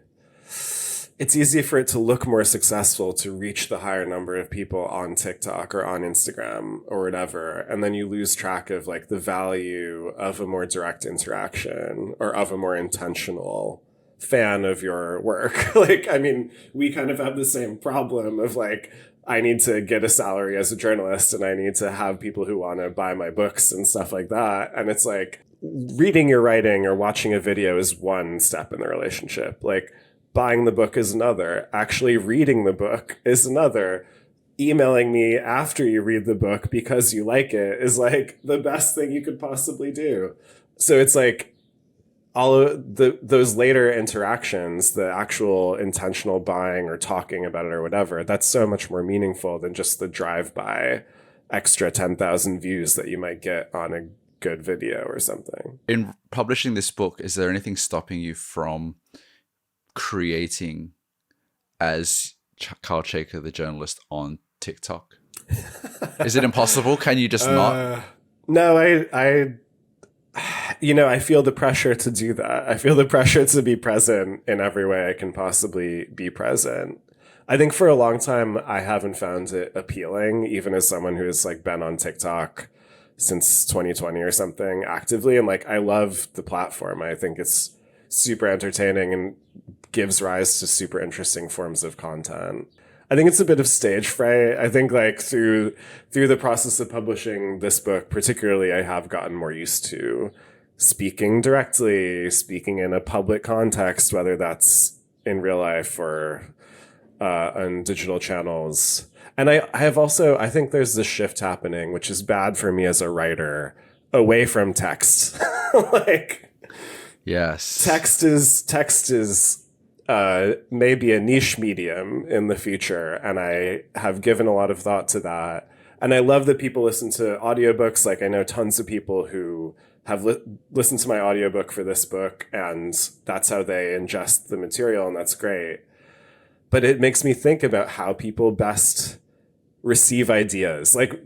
[SPEAKER 2] for it to look more successful to reach the higher number of people on TikTok or on Instagram or whatever. And then you lose track of like the value of a more direct interaction or of a more intentional fan of your work. Like, I mean, we kind of have the same problem of like, I need to get a salary as a journalist and I need to have people who want to buy my books and stuff like that. And it's like, reading your writing or watching a video is one step in the relationship. Like, buying the book is another. Actually reading the book is another. Emailing me after you read the book because you like it is like the best thing you could possibly do. So it's like all of those later interactions, the actual intentional buying or talking about it or whatever, that's so much more meaningful than just the drive-by extra 10,000 views that you might get on a good video or something.
[SPEAKER 1] In publishing this book, is there anything stopping you from creating as Carl Chayka, the journalist, on TikTok? Is it impossible? Can you just not?
[SPEAKER 2] No, I feel the pressure to do that. I feel the pressure to be present in every way I can possibly be present. I think for a long time, I haven't found it appealing, even as someone who's like been on TikTok since 2020 or something actively. And like, I love the platform. I think it's super entertaining and gives rise to super interesting forms of content. I think it's a bit of stage fright. I think like through the process of publishing this book, particularly, I have gotten more used to speaking directly, speaking in a public context, whether that's in real life or on digital channels. And I think there's this shift happening, which is bad for me as a writer, away from text. Like,
[SPEAKER 1] yes,
[SPEAKER 2] text is maybe a niche medium in the future. And I have given a lot of thought to that. And I love that people listen to audiobooks. Like, I know tons of people who have listened to my audiobook for this book, and that's how they ingest the material. And that's great. But it makes me think about how people best receive ideas. Like,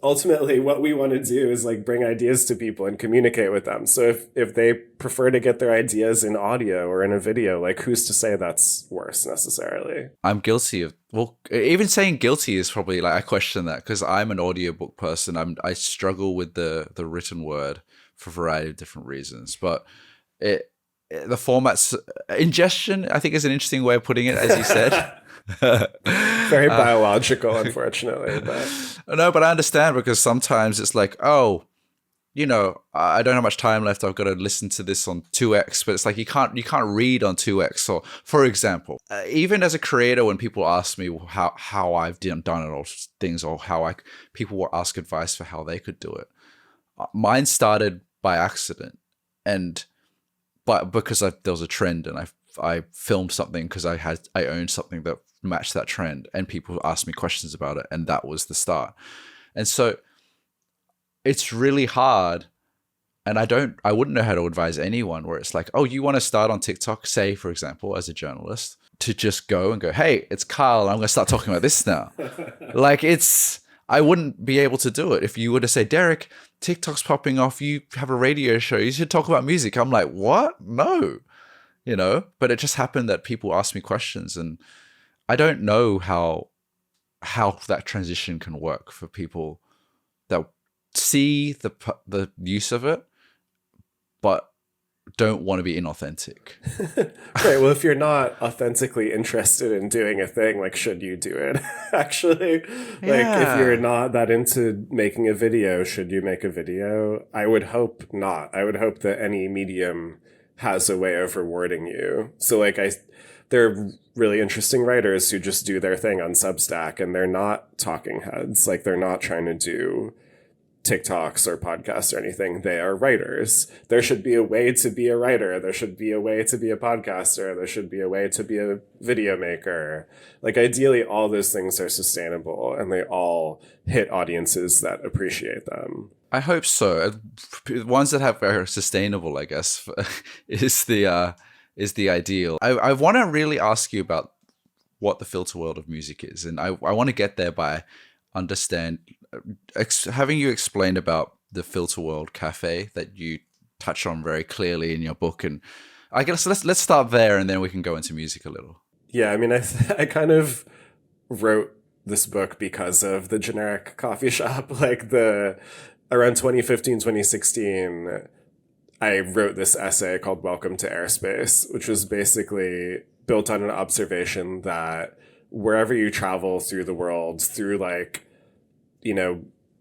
[SPEAKER 2] ultimately, what we want to do is like bring ideas to people and communicate with them. So if they prefer to get their ideas in audio or in a video, like, who's to say that's worse necessarily?
[SPEAKER 1] I'm guilty of, well, even saying guilty is probably like, I question that, because I'm an audiobook person. I struggle with the written word for a variety of different reasons. But The format's ingestion, I think, is an interesting way of putting it, as you said.
[SPEAKER 2] Very biological, unfortunately. But
[SPEAKER 1] No, but I understand, because sometimes it's like, oh, I don't have much time left. I've got to listen to this on 2x, but it's like you can't read on 2x. Or, for example, even as a creator, when people ask me how I've done it or things, or people will ask advice for how they could do it. Mine started by accident, but because there was a trend, and I filmed something because I owned something that matched that trend, and people asked me questions about it, and that was the start. And so it's really hard, and I wouldn't know how to advise anyone, where it's like, oh, you want to start on TikTok, say, for example, as a journalist, to just go, hey, it's Carl, I'm going to start talking about this now. Like, I wouldn't be able to do it if you were to say, Derrick, TikTok's popping off, you have a radio show, you should talk about music. I'm like, what? No, but it just happened that people asked me questions, and I don't know how that transition can work for people that see the use of it, but don't want to be inauthentic.
[SPEAKER 2] Right. Well, if you're not authentically interested in doing a thing, like, should you do it? Actually, like, if you're not that into making a video, should you make a video? I would hope not. I would hope that any medium has a way of rewarding you. So, like, there are really interesting writers who just do their thing on Substack, and they're not talking heads. Like, they're not trying to do TikToks or podcasts or anything. They are writers. There should be a way to be a writer. There should be a way to be a podcaster. There should be a way to be a video maker. Like, ideally, all those things are sustainable, and they all hit audiences that appreciate them.
[SPEAKER 1] I hope so. Ones that are sustainable, I guess, is the ideal. I want to really ask you about what the filter world of music is, and I want to get there by having you explain about the filter world cafe that you touch on very clearly in your book. And I guess let's start there, and then we can go into music a little.
[SPEAKER 2] Yeah, I mean, I kind of wrote this book because of the generic coffee shop. Like, around 2015, 2016, I wrote this essay called Welcome to Airspace, which was basically built on an observation that wherever you travel through the world, through, like,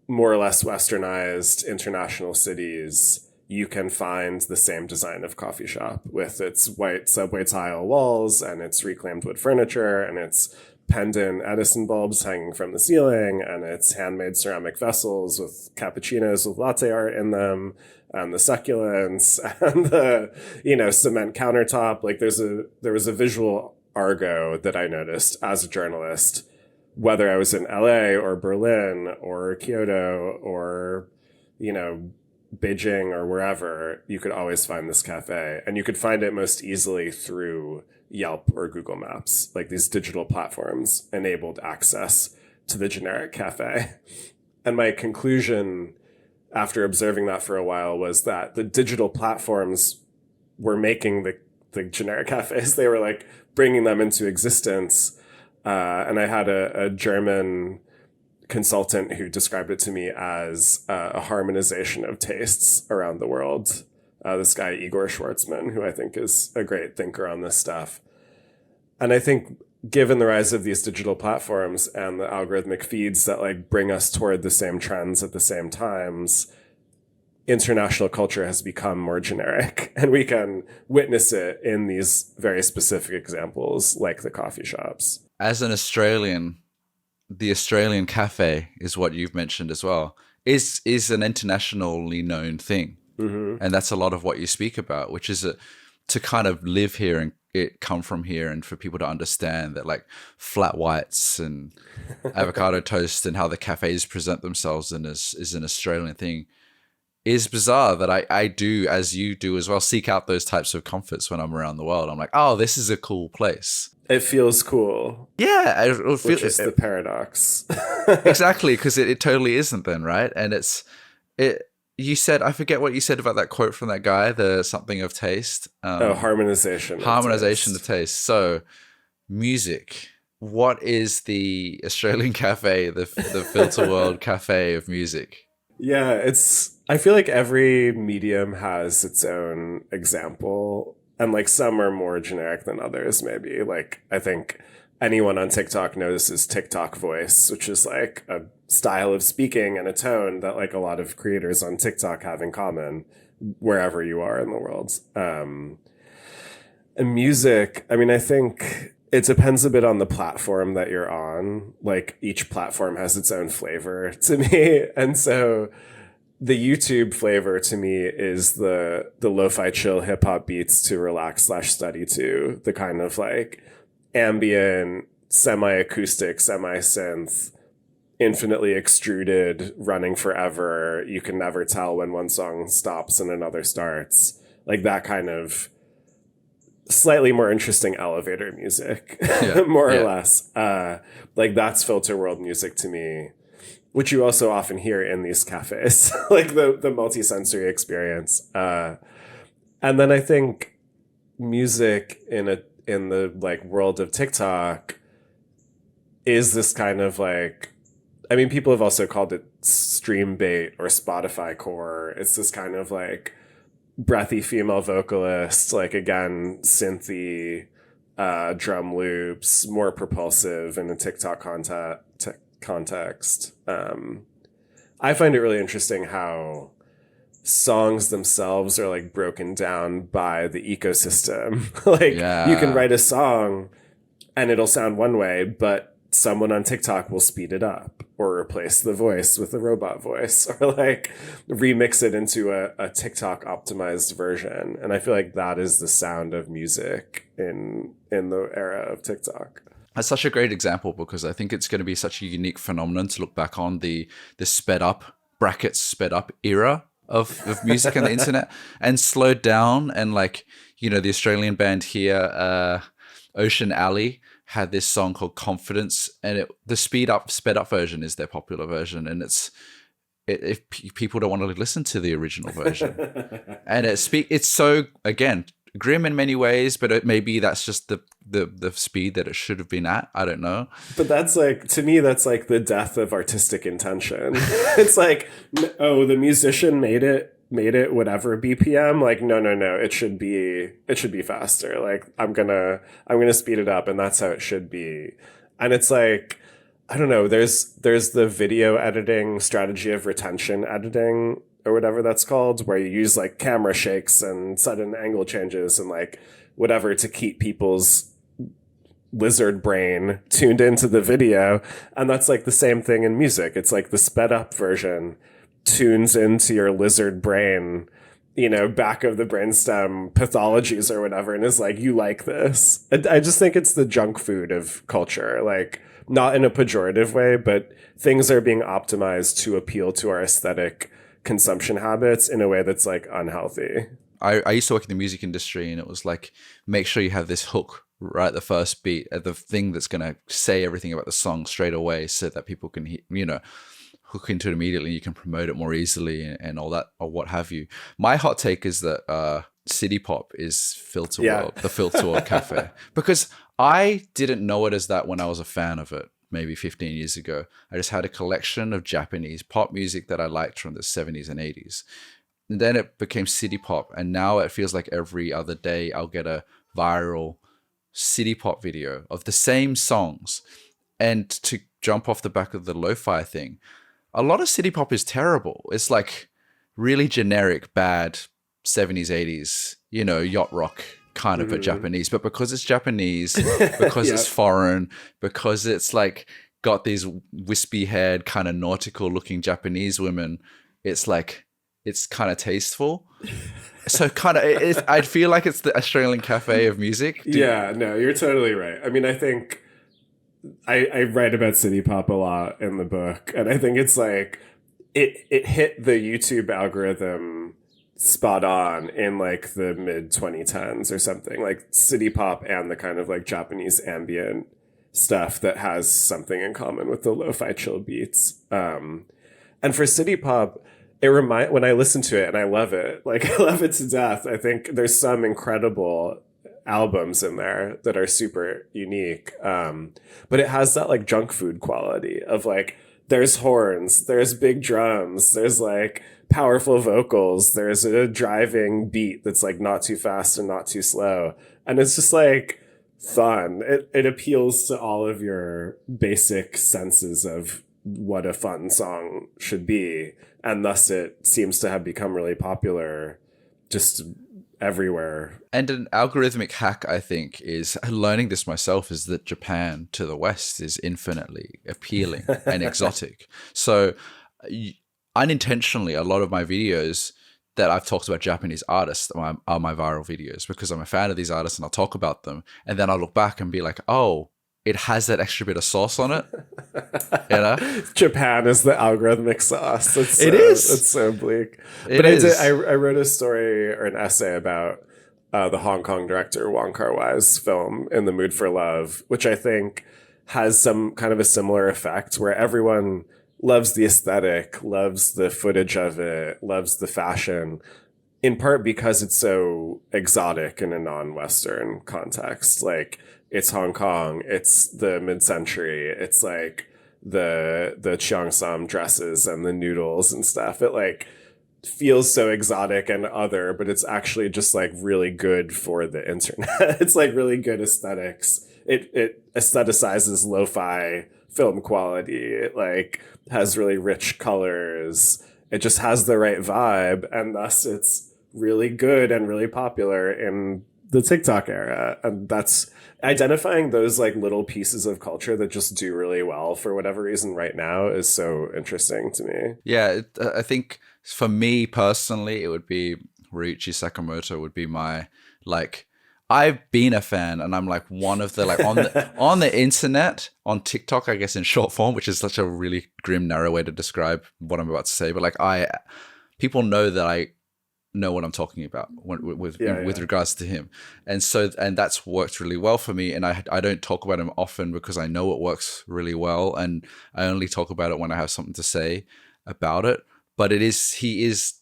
[SPEAKER 2] more or less westernized international cities, you can find the same design of coffee shop, with its white subway tile walls and its reclaimed wood furniture and its pendant Edison bulbs hanging from the ceiling and its handmade ceramic vessels with cappuccinos with latte art in them, and the succulents and the, cement countertop. Like, there was a visual argot that I noticed as a journalist, whether I was in LA or Berlin or Kyoto or, Beijing or wherever. You could always find this cafe, and you could find it most easily through Yelp or Google Maps. Like, these digital platforms enabled access to the generic cafe. And my conclusion after observing that for a while was that the digital platforms were making the generic cafes. They were, like, bringing them into existence. And I had a German consultant who described it to me as a harmonization of tastes around the world. This guy, Igor Schwartzman, who I think is a great thinker on this stuff. And I think, given the rise of these digital platforms and the algorithmic feeds that, like, bring us toward the same trends at the same times, international culture has become more generic, and we can witness it in these very specific examples, like the coffee shops.
[SPEAKER 1] As an Australian, the Australian cafe is what you've mentioned as well, is an internationally known thing. Mm-hmm. And that's a lot of what you speak about, which is to kind of live here and it come from here, and for people to understand that, like, flat whites and avocado toast and how the cafes present themselves is an Australian thing, is bizarre. That I do, as you do as well, seek out those types of comforts when I'm around the world. I'm like, oh, this is a cool place.
[SPEAKER 2] It feels cool.
[SPEAKER 1] Yeah.
[SPEAKER 2] Which is the paradox.
[SPEAKER 1] Exactly, because it totally isn't then, right? And you said, I forget what you said about that quote from that guy, the something of taste.
[SPEAKER 2] Harmonization.
[SPEAKER 1] Harmonization of taste. So, music. What is the Australian cafe, the filter world cafe of music?
[SPEAKER 2] Yeah, I feel like every medium has its own example, and like some are more generic than others, maybe. Like, I think anyone on TikTok notices TikTok voice, which is like a style of speaking and a tone that like a lot of creators on TikTok have in common wherever you are in the world. And music, I mean, I think it depends a bit on the platform that you're on. Like, each platform has its own flavor to me. And so the YouTube flavor to me is the lo-fi chill hip hop beats to relax slash study to, the kind of like ambient, semi-acoustic, semi-synth, infinitely extruded, running forever. You can never tell when one song stops and another starts. Like that kind of slightly more interesting elevator music,
[SPEAKER 1] Yeah,
[SPEAKER 2] more or
[SPEAKER 1] yeah.
[SPEAKER 2] less. Like that's filter world music to me, which you also often hear in these cafes, like the multi-sensory experience. And then I think music in the like world of TikTok is this kind of like, I mean, people have also called it stream bait or Spotify core. It's this kind of like breathy female vocalist, like again, synthy, drum loops, more propulsive in the TikTok context. I find it really interesting how songs themselves are like broken down by the ecosystem. Like you can
[SPEAKER 1] Yeah.
[SPEAKER 2] write a song and it'll sound one way, but someone on TikTok will speed it up or replace the voice with a robot voice or like remix it into a TikTok optimized version. And I feel like that is the sound of music in the era of TikTok.
[SPEAKER 1] That's such a great example because I think it's going to be such a unique phenomenon to look back on the sped up brackets sped up era of music and the internet and slowed down. And like, the Australian band here, Ocean Alley, had this song called Confidence, and the sped up version is their popular version, and if people don't want to listen to the original version, and it's so, again, grim in many ways, but maybe that's just the speed that it should have been at. I don't know.
[SPEAKER 2] But that's like, to me, that's like the death of artistic intention. It's like, oh, the musician made it whatever BPM. Like, no, it should be faster. Like, I'm gonna speed it up, and that's how it should be. And it's like, I don't know, there's the video editing strategy of retention editing or whatever that's called, where you use like camera shakes and sudden angle changes and like whatever to keep people's lizard brain tuned into the video. And that's like the same thing in music. It's like the sped up version tunes into your lizard brain, back of the brainstem pathologies or whatever, and is like, you like this. I just think it's the junk food of culture, like not in a pejorative way, but things are being optimized to appeal to our aesthetic consumption habits in a way that's like unhealthy.
[SPEAKER 1] I used to work in the music industry, and it was like, make sure you have this hook right at the first beat, at the thing that's going to say everything about the song straight away, so that people can hook into it immediately. You can promote it more easily and all that, or what have you. My hot take is that City Pop is filter world, the filter world cafe, because I didn't know it as that when I was a fan of it maybe 15 years ago. I just had a collection of Japanese pop music that I liked from the 70s and 80s. And then it became City Pop, and now it feels like every other day I'll get a viral City Pop video of the same songs. And to jump off the back of the lo-fi thing, a lot of City Pop is terrible. It's like really generic, bad 70s, 80s, yacht rock kind of, but Japanese. But because it's Japanese, because it's foreign, because it's like got these wispy haired, kind of nautical looking Japanese women, it's like, it's kind of tasteful. So kind of, I feel like it's the Australian cafe of music.
[SPEAKER 2] Yeah, no, you're totally right. I mean, I think I write about City Pop a lot in the book, and I think it's like it hit the YouTube algorithm spot on in like the mid 2010s or something, like City Pop and the kind of like Japanese ambient stuff that has something in common with the lo-fi chill beats. And for City Pop, when I listen to it, and I love it, like I love it to death. I think there's some incredible albums in there that are super unique. But it has that like junk food quality of like there's horns, there's big drums, there's like powerful vocals, there's a driving beat that's like not too fast and not too slow. And it's just like fun. It appeals to all of your basic senses of what a fun song should be. And thus it seems to have become really popular just everywhere.
[SPEAKER 1] And an algorithmic hack, I think, is learning this myself, is that Japan to the West is infinitely appealing and exotic. So unintentionally, a lot of my videos that I've talked about Japanese artists are my viral videos, because I'm a fan of these artists and I'll talk about them. And then I'll look back and be like, oh, it has that extra bit of sauce on it. You know?
[SPEAKER 2] Japan is the algorithmic sauce.
[SPEAKER 1] It is.
[SPEAKER 2] It's so bleak.
[SPEAKER 1] It
[SPEAKER 2] but
[SPEAKER 1] is.
[SPEAKER 2] I wrote a story or an essay about the Hong Kong director Wong Kar-wai's film In the Mood for Love, which I think has some kind of a similar effect where everyone loves the aesthetic, loves the footage of it, loves the fashion, in part because it's so exotic in a non-Western context. Like, it's Hong Kong, it's the mid-century, it's like the cheongsam dresses and the noodles and stuff. It like feels so exotic and other, but it's actually just like really good for the internet. It's like really good aesthetics. It aestheticizes lo-fi film quality. It like has really rich colors. It just has the right vibe, and thus it's really good and really popular in the TikTok era. And that's identifying those like little pieces of culture that just do really well for whatever reason right now is so interesting to me.
[SPEAKER 1] Yeah, I think for me personally, it would be Ryuichi Sakamoto would be my, like, I've been a fan, and I'm like one of the, like, on the internet, on TikTok, I guess in short form, which is such a really grim, narrow way to describe what I'm about to say. But like, people know that I know what I'm talking about with regards to him. And so, and that's worked really well for me. And I don't talk about him often because I know it works really well. And I only talk about it when I have something to say about it. But he is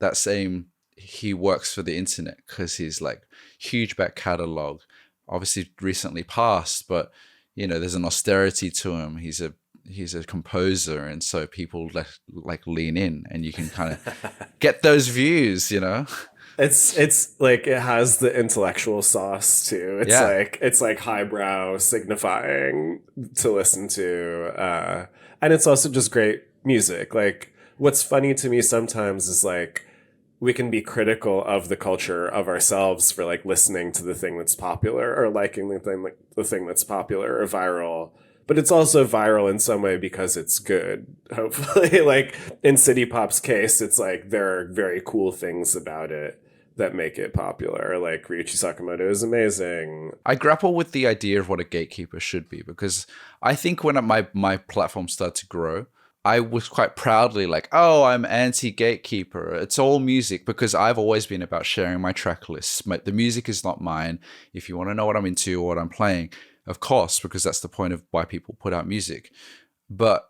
[SPEAKER 1] that same, he works for the internet because he's like huge back catalog, obviously recently passed, but you know, there's an austerity to him. He's a composer, and so people like lean in, and you can kind of get those views, you know.
[SPEAKER 2] It's like it has the intellectual sauce too. It's like highbrow signifying to listen to, and it's also just great music. Like, what's funny to me sometimes is like we can be critical of the culture of ourselves for like listening to the thing that's popular or liking the thing that's popular or viral. But it's also viral in some way because it's good, hopefully. Like in City Pop's case, it's like there are very cool things about it that make it popular. Like Ryuichi Sakamoto is amazing.
[SPEAKER 1] I grapple with the idea of what a gatekeeper should be, because I think when my platform started to grow, I was quite proudly like, oh, I'm anti-gatekeeper. It's all music, because I've always been about sharing my track lists. The music is not mine. If you want to know what I'm into or what I'm playing, of course, because that's the point of why people put out music. But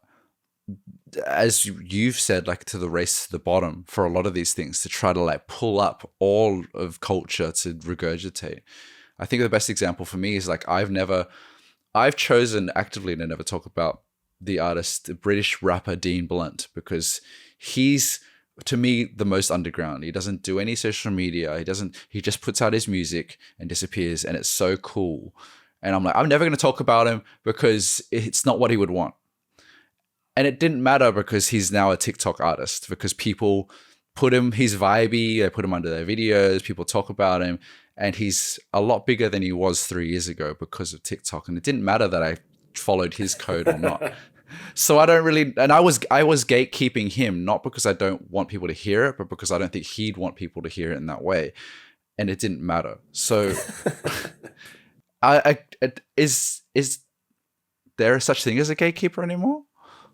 [SPEAKER 1] as you've said, like to the race to the bottom for a lot of these things, to try to like pull up all of culture to regurgitate. I think the best example for me is like I've chosen actively to never talk about the artist, the British rapper Dean Blunt, because he's, to me, the most underground. He doesn't do any social media. He just puts out his music and disappears, and it's so cool. And I'm like, I'm never going to talk about him because it's not what he would want. And it didn't matter because he's now a TikTok artist, because people put him, he's vibey, they put him under their videos, people talk about him, and he's a lot bigger than he was 3 years ago because of TikTok. And it didn't matter that I followed his code or not. So I don't really, and I was gatekeeping him, not because I don't want people to hear it, but because I don't think he'd want people to hear it in that way. And it didn't matter. So is there such thing as a gatekeeper anymore?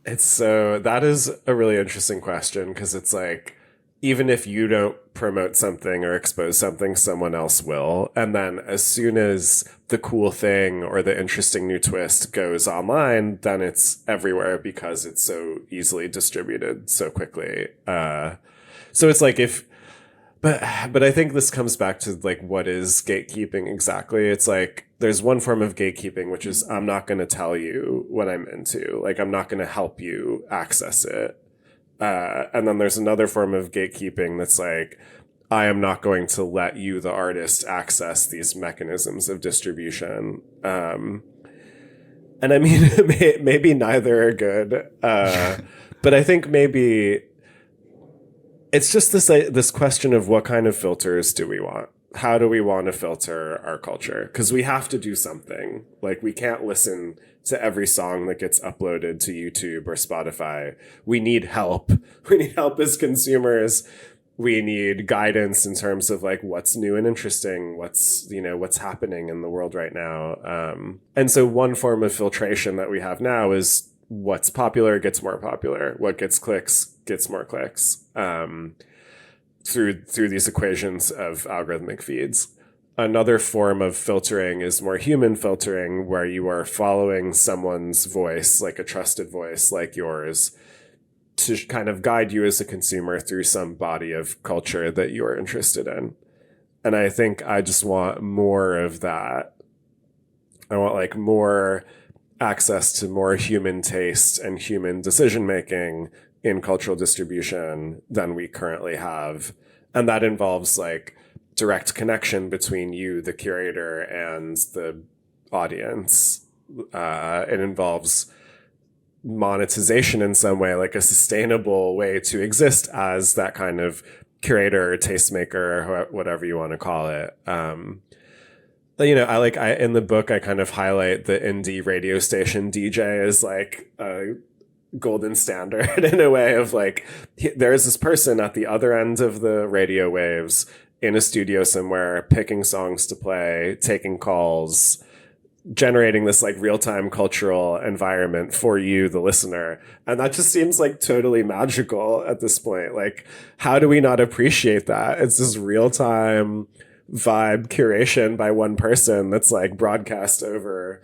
[SPEAKER 2] That is a really interesting question, because it's like, even if you don't promote something or expose something, someone else will. And then as soon as the cool thing or the interesting new twist goes online, then it's everywhere because it's so easily distributed so quickly. So it's like, if But I think this comes back to like, what is gatekeeping exactly? It's like there's one form of gatekeeping, which is I'm not going to tell you what I'm into. Like, I'm not going to help you access it. And then there's another form of gatekeeping that's like, I am not going to let you, the artist, access these mechanisms of distribution. And I mean, maybe neither are good. But I think maybe it's just this question of what kind of filters do we want? How do we want to filter our culture? Because we have to do something. Like, we can't listen to every song that gets uploaded to YouTube or Spotify. We need help. We need help as consumers. We need guidance in terms of like what's new and interesting, what's happening in the world right now. And so one form of filtration that we have now is what's popular gets more popular. What gets clicks gets more clicks, through these equations of algorithmic feeds. Another form of filtering is more human filtering, where you are following someone's voice, like a trusted voice like yours, to kind of guide you as a consumer through some body of culture that you're interested in. And I think I just want more of that. I want like more access to more human taste and human decision making in cultural distribution than we currently have. And that involves like direct connection between you, the curator, and the audience. It involves monetization in some way, like a sustainable way to exist as that kind of curator, tastemaker, whatever you want to call it. I in the book, I kind of highlight the indie radio station DJ as like a golden standard in a way of like, there's this person at the other end of the radio waves in a studio somewhere, picking songs to play, taking calls, generating this like real-time cultural environment for you, the listener. And that just seems like totally magical at this point. Like, how do we not appreciate that? It's this real-time vibe curation by one person that's like broadcast over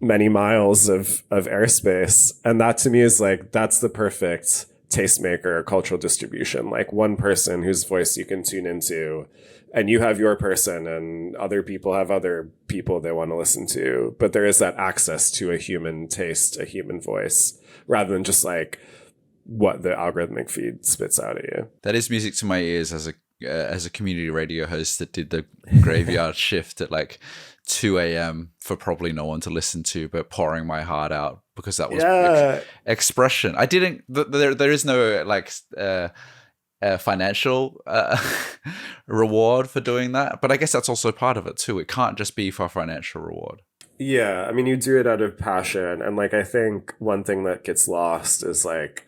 [SPEAKER 2] many miles of airspace. And that to me is like, that's the perfect tastemaker cultural distribution. Like, one person whose voice you can tune into, and you have your person, and other people have other people they want to listen to. But there is that access to a human taste, a human voice, rather than just like what the algorithmic feed spits out at you.
[SPEAKER 1] That is music to my ears as a community radio host that did the graveyard shift at like 2 a.m. for probably no one to listen to, but pouring my heart out because that was expression. I didn't. There is no like financial reward for doing that, but I guess that's also part of it too. It can't just be for financial reward.
[SPEAKER 2] Yeah, I mean, you do it out of passion, and like, I think one thing that gets lost is like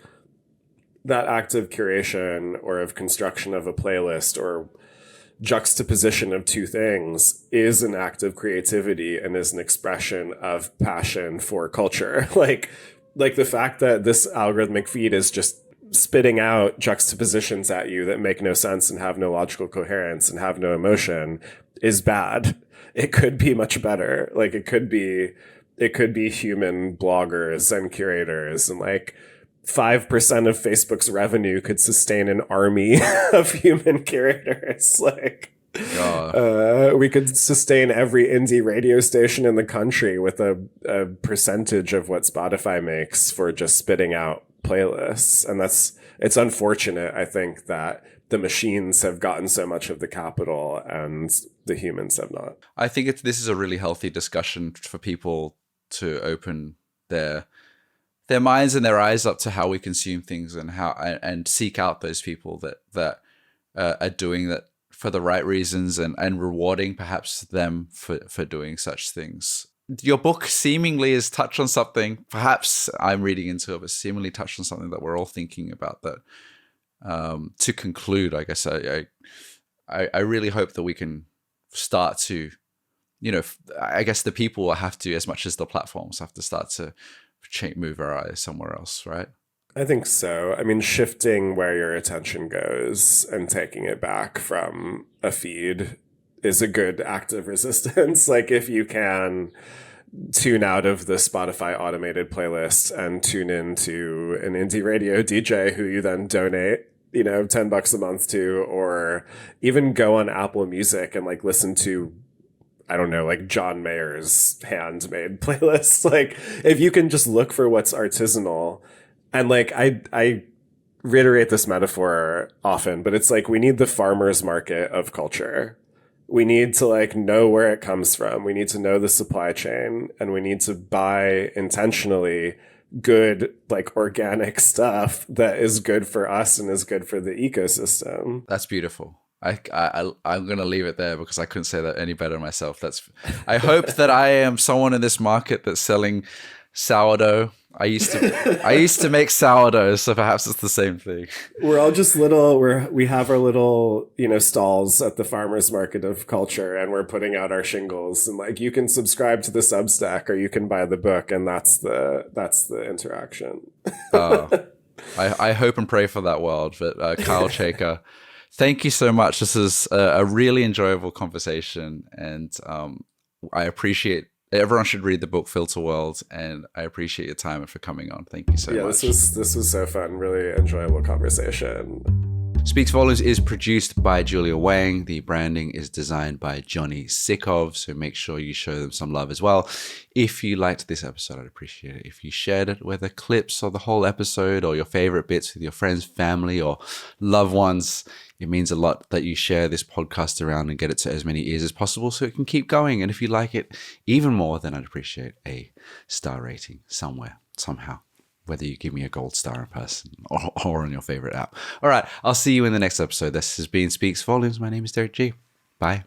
[SPEAKER 2] that act of curation or of construction of a playlist or juxtaposition of two things is an act of creativity and is an expression of passion for culture. like the fact that this algorithmic feed is just spitting out juxtapositions at you that make no sense and have no logical coherence and have no emotion is bad. It could be much better. Like, it could be human bloggers and curators, and like 5% of Facebook's revenue could sustain an army of human curators. Like, we could sustain every indie radio station in the country with a percentage of what Spotify makes for just spitting out playlists. And it's unfortunate, I think, that the machines have gotten so much of the capital and the humans have not.
[SPEAKER 1] I think this is a really healthy discussion for people to open their minds and their eyes up to how we consume things, and seek out those people that are doing that for the right reasons, and rewarding perhaps them for doing such things. Your book seemingly has touched on something, perhaps I'm reading into it, but seemingly touched on something that we're all thinking about. That to conclude, I guess I really hope that we can start to, I guess the people will have to, as much as the platforms have to, start to move our eyes somewhere else, right?
[SPEAKER 2] I think so. I mean, shifting where your attention goes and taking it back from a feed is a good act of resistance. Like, if you can tune out of the Spotify automated playlist and tune into an indie radio DJ who you then donate, $10 a month to, or even go on Apple Music and like listen to, I don't know, like John Mayer's handmade playlists. Like if you can just look for what's artisanal, and like I reiterate this metaphor often, but it's like we need the farmer's market of culture. We need to like know where it comes from. We need to know the supply chain, and we need to buy intentionally good, like organic stuff that is good for us and is good for the ecosystem.
[SPEAKER 1] That's beautiful. I'm going to leave it there because I couldn't say that any better myself. I hope that I am someone in this market that's selling sourdough. I used to make sourdough, so perhaps it's the same thing.
[SPEAKER 2] We're all just we have our little, stalls at the farmer's market of culture, and we're putting out our shingles, and like you can subscribe to the Substack or you can buy the book, and that's the interaction.
[SPEAKER 1] I hope and pray for that world. But Kyle Chayka, thank you so much. This is a really enjoyable conversation, and I appreciate. Everyone should read the book Filter World, and I appreciate your time and for coming on. Thank you so much.
[SPEAKER 2] This was so fun. Really enjoyable conversation.
[SPEAKER 1] Speaks Volumes is produced by Julia Wang. The branding is designed by Jonny Sikov, so make sure you show them some love as well. If you liked this episode, I'd appreciate it if you shared it, whether clips or the whole episode or your favorite bits with your friends, family, or loved ones. It means a lot that you share this podcast around and get it to as many ears as possible so it can keep going. And if you like it even more, then I'd appreciate a star rating somewhere, somehow. Whether you give me a gold star in person or on your favorite app. All right, I'll see you in the next episode. This has been Speaks Volumes. My name is Derrick Gee. Bye.